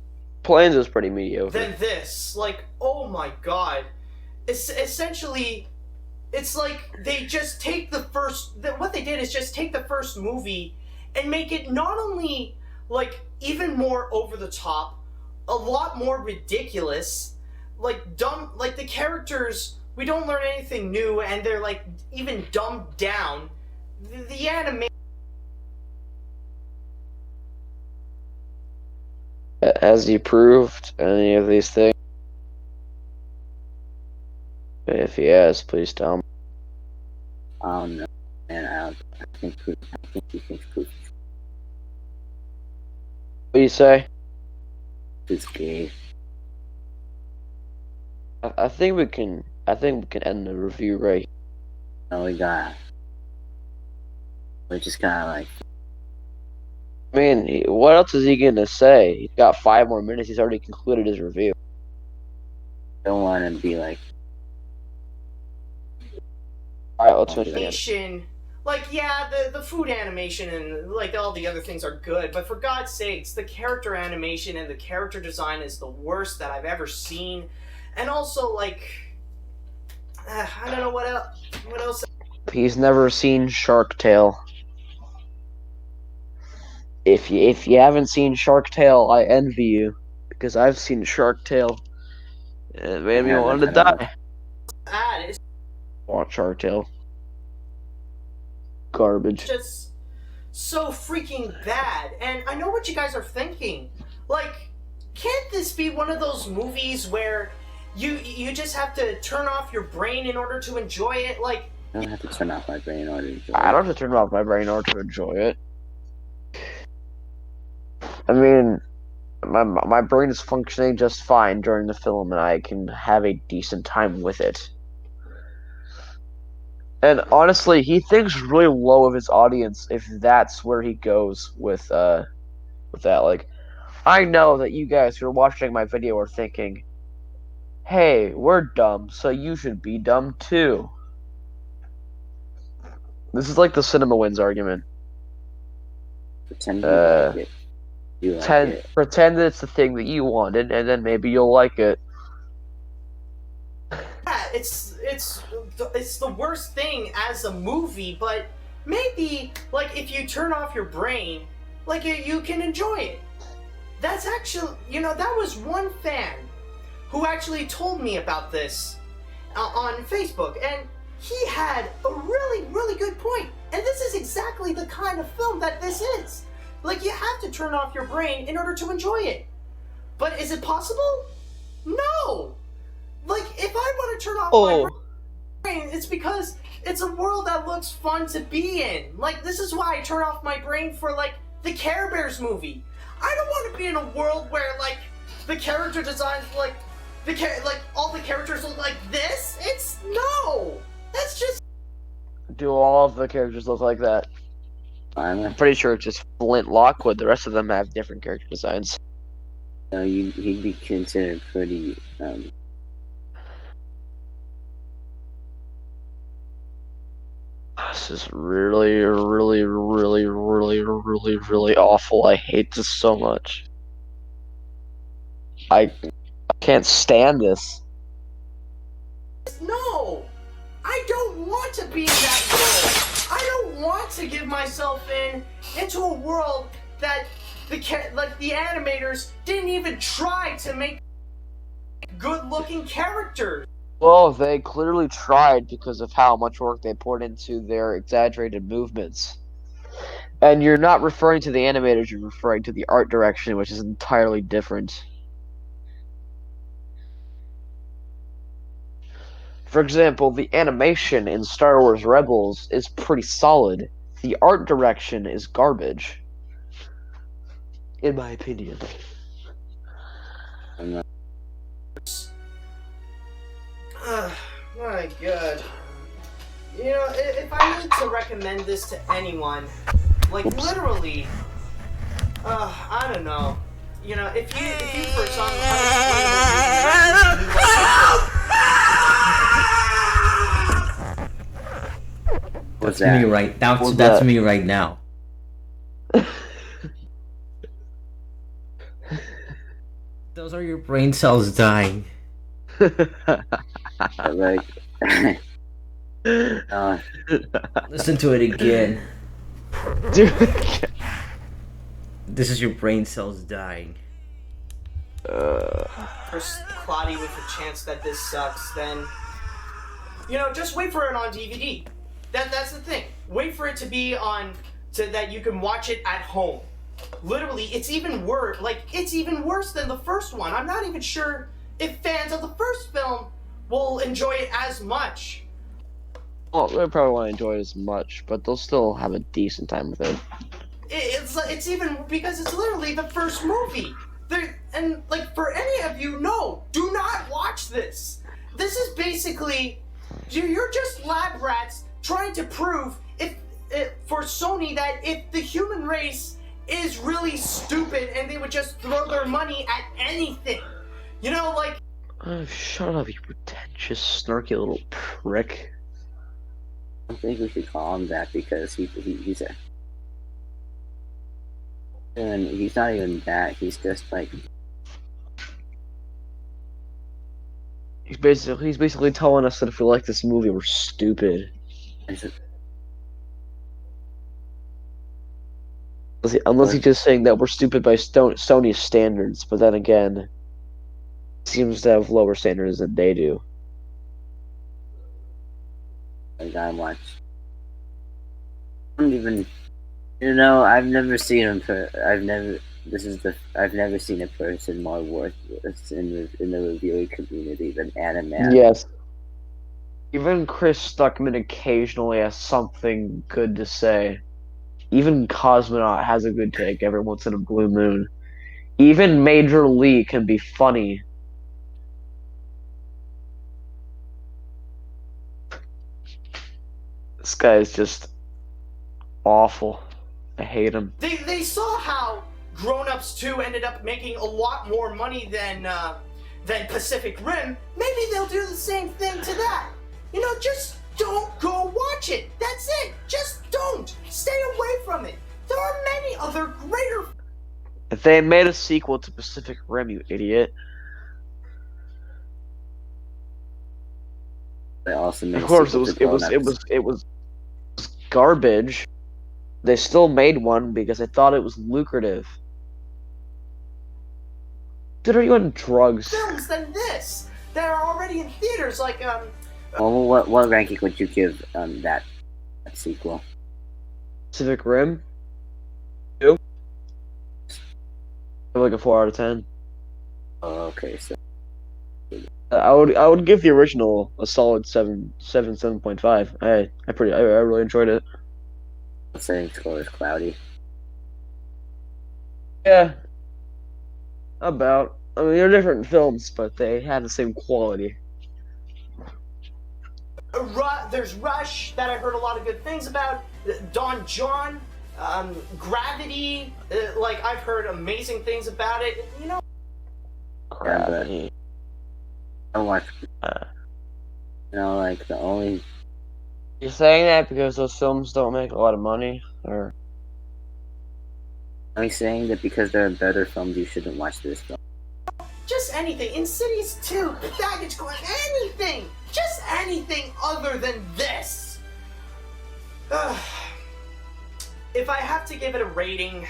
Planes is pretty mediocre. Than this. Oh my god. essentially, it's like they just take the first. What they did is just take the first movie and make it not only like even more over the top, a lot more ridiculous, like dumb. Like the characters, we don't learn anything new, and they're like even dumbed down. The anime. Has he proved any of these things? If he has, please tell me. I don't know, man. I think he thinks proof What do you say? is gay. I think we can. I think we can end the review right here. No, we're just kind of like, I mean, what else is he gonna say? He's got 5 more minutes. He's already concluded his review. don't want to be like, All right, let's finish again. Animation, like yeah, the food animation and like all the other things are good, but for God's sakes, the character animation and the character design is the worst that I've ever seen, and also like, I don't know what else. What else? He's never seen Shark Tale. If you haven't seen Shark Tale, I envy you, because I've seen Shark Tale. It made me want to die. Add is Watch Shark Tale. Garbage. just so freaking bad, and I know what you guys are thinking. Like, can't this be one of those movies where you just have to turn off your brain in order to enjoy it? Like, I don't have to turn off my brain in order to enjoy I don't have to turn off my brain in order to enjoy it. I mean, my brain is functioning just fine during the film, and I can have a decent time with it. And honestly, he thinks really low of his audience if that's where he goes with that. Like, I know that you guys who are watching my video are thinking, "Hey, we're dumb, so you should be dumb too." This is like the cinema wins argument. Pretend you like it. You like it. Pretend that it's the thing that you wanted, and then maybe you'll like it. yeah, it's the worst thing as a movie, but maybe like if you turn off your brain, like you can enjoy it. That's actually, that was one fan who actually told me about this on Facebook, and he had a really, really good point. And this is exactly the kind of film that this is. Like, you have to turn off your brain in order to enjoy it. But is it possible? No! Like, if I want to turn off my brain, it's because it's a world that looks fun to be in. Like, this is why I turn off my brain for, like, the Care Bears movie. I don't want to be in a world where, like, the character designs, like, all the characters look like this. No! That's just... Do all of the characters look like that? I'm pretty sure it's just Flint Lockwood. The rest of them have different character designs. No, he'd be considered pretty, This is really, really, really, really, really, really awful. I hate this so much. I can't stand this. No! I don't want to be in that world! I don't want to give myself into a world that the animators didn't even try to make good-looking characters. Well, they clearly tried because of how much work they poured into their exaggerated movements. And you're not referring to the animators, you're referring to the art direction, which is entirely different. For example, the animation in Star Wars Rebels is pretty solid. The art direction is garbage. In my opinion. My god. If I need to recommend this to anyone, like literally, I don't know. If you for example That's me right. That's me right now. Those are your brain cells dying. like, Listen to it again. Dude. This is your brain cells dying. First, Claudia, with a chance that this sucks, then, just wait for it on DVD. That's the thing. Wait for it to be on, so that you can watch it at home. Literally, it's even worse. It's even worse than the first one. I'm not even sure if fans of the first film will enjoy it as much. Well, they probably won't enjoy it as much, but they'll still have a decent time with it. It's even because it's literally the first movie. And for any of you, no, do not watch this. This is basically, you're just lab rats trying to prove for Sony that if the human race is really stupid and they would just throw their money at anything. Oh, shut up, you pretentious, snarky little prick. I think we should call him that because he's a. And he's not even that. He's just like. He's basically telling us that if we like this movie, we're stupid. Unless he's just saying that we're stupid by Sony's standards, but then again, he seems to have lower standards than they do. I gotta watch. I don't even. I've never seen him. I've never seen a person more worthless in the reviewing community than AniMat's. Yes. Even Chris Stuckman occasionally has something good to say. Even Cosmonaut has a good take every once in a blue moon. Even Major Lee can be funny. This guy is just awful. I hate him. They saw how Grown Ups 2 ended up making a lot more money than Pacific Rim. Maybe they'll do the same thing to that. Just don't go watch it. That's it. Just don't. Stay away from it. There are many other greater. If they had made a sequel to Pacific Rim, you idiot. They also made Of course, it was garbage. They still made one because they thought it was lucrative. Dude, are you on drugs? Films than this that are already in theaters, Well, what ranking would you give that sequel? Pacific Rim? 2? Like a 4 out of 10. Oh, okay, so I would give the original a solid 7.5. I really enjoyed it. let's say score is Cloudy. Yeah. About. I mean, they're different films, but they have the same quality. There's Rush that I heard a lot of good things about. Don John, Gravity. I've heard amazing things about it. Gravity. I don't watch. The only. You're saying that because those films don't make a lot of money, or? I'm saying that because they're better films, you shouldn't watch this film. Just anything. Insidious 2, Baggage Claim, anything. Just anything other than this. If I have to give it a rating,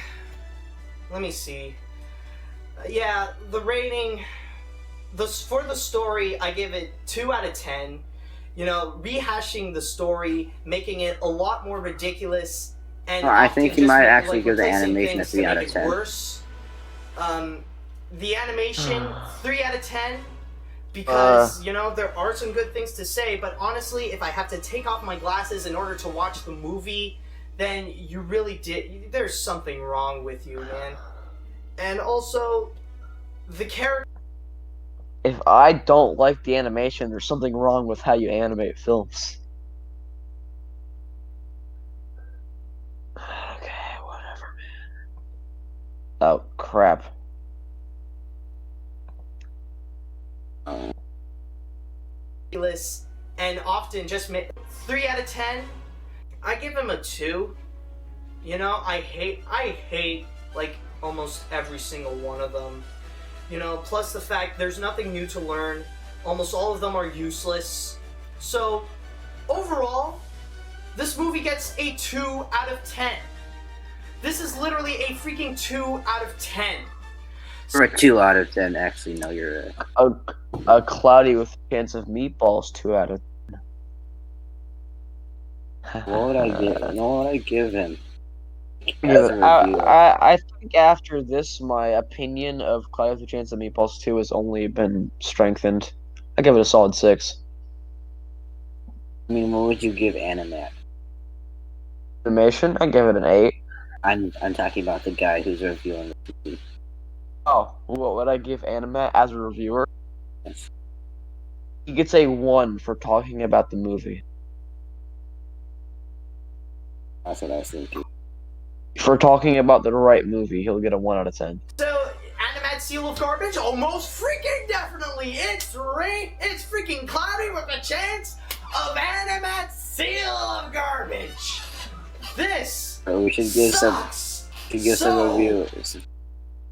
let me see. The rating. For the story, I give it 2 out of 10. Rehashing the story, making it a lot more ridiculous, and I think you might actually give the replacing animation a things 3 to out make of it 10. Worse. The animation, 3 out of 10, because there are some good things to say. But honestly, if I have to take off my glasses in order to watch the movie, then you really did. There's something wrong with you, man. And also, the character. If I don't like the animation, there's something wrong with how you animate films. Okay, whatever, man. Oh, crap. And often just 3 out of 10. I give him a 2. I hate almost every single one of them. Plus the fact there's nothing new to learn. Almost all of them are useless. So, overall, this movie gets a 2 out of 10. This is literally a freaking 2 out of 10. For a 2 out of 10, actually, no, you're A Cloudy with a Chance of Meatballs 2 out of 10. What would I give? You know what I give him? Give As it, a review. I think after this, my opinion of Cloudy with a Chance of Meatballs 2 has only been strengthened. I give it a solid 6. I mean, what would you give AniMat? Animation, I give it an 8. I'm talking about the guy who's reviewing the movie. Oh, what would I give Animat as a reviewer? Yes. He gets a 1 for talking about the movie. That's what I was thinking. For talking about the right movie, he'll get a 1 out of 10. So, AniMat's seal of garbage? Almost freaking definitely. It's freaking Cloudy with a Chance of AniMat's seal of garbage. This We should give sucks. some reviews.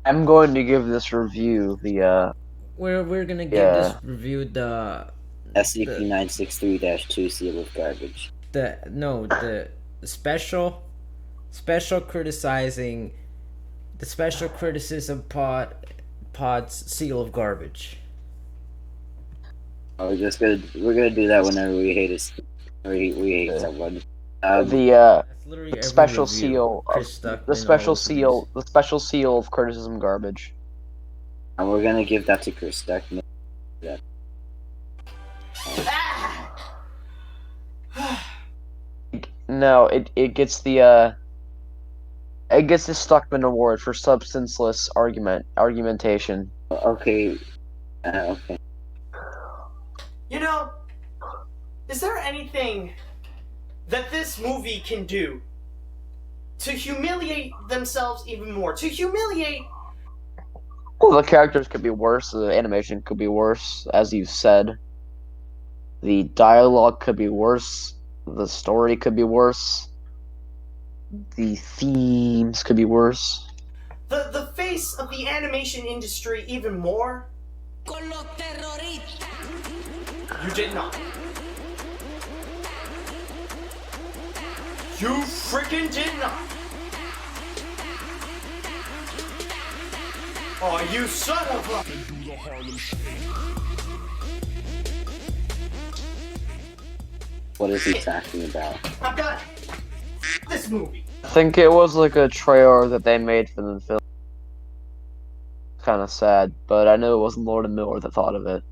I'm going to give this review the We're gonna give Yeah. this review the SCP-963-2 seal of garbage. the special criticizing the special criticism pod's seal of garbage. We're gonna do that whenever we hate us. We hate someone. the That's literally every special review. seal Chris Stuckman the special always seal the special seal of criticism garbage. And we're gonna give that to Chris Stuckman. No, it gets the Stuckman Award for substanceless argumentation. Okay. Okay. You know, is there anything that this movie can do to humiliate themselves even more? To humiliate... Well, the characters could be worse, the animation could be worse, as you said. The dialogue could be worse, the story could be worse, the themes could be worse. The face of the animation industry even more? You did not. You freaking did not. Oh, you son of a... What is he talking about? I'm done. This movie. I think it was like a trailer that they made for the film. Kind of sad, but I know it wasn't Lord and Miller that thought of it.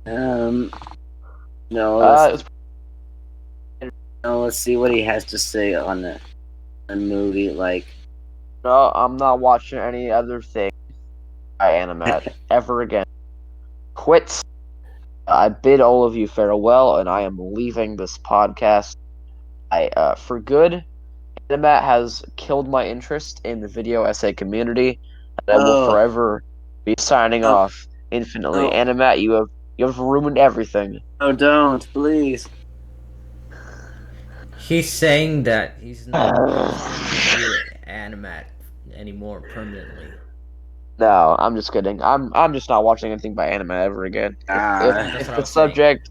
No. Let's see what he has to say on the movie. Like, No, I'm not watching any other thing by AniMat ever again. Quits. I bid all of you farewell, and I am leaving this podcast. For good. AniMat has killed my interest in the video essay community, and I will forever be signing off infinitely. No. AniMat, you have ruined everything. oh, don't, please. He's saying that he's not review AniMat anymore permanently. No, I'm just kidding. I'm just not watching anything by AniMat ever again. That's If what I the was saying. subject,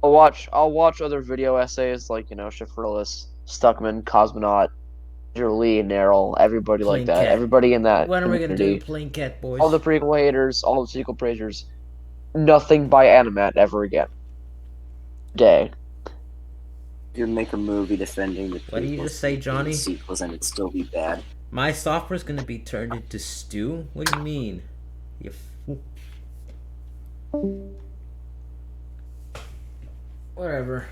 I'll watch other video essays like Shifrilus, Stuckman, Cosmonaut, Lee, Nerl, everybody like Plain that. Cat. Everybody in that When are we gonna community. do Plain Cat Boys? All the prequel haters, all the sequel praisers. Nothing by AniMat ever again. Day. You make a movie defending the What did you just say, Johnny? sequels, and it'd still be bad. My software's gonna be turned into stew? What do you mean? You fool. Whatever.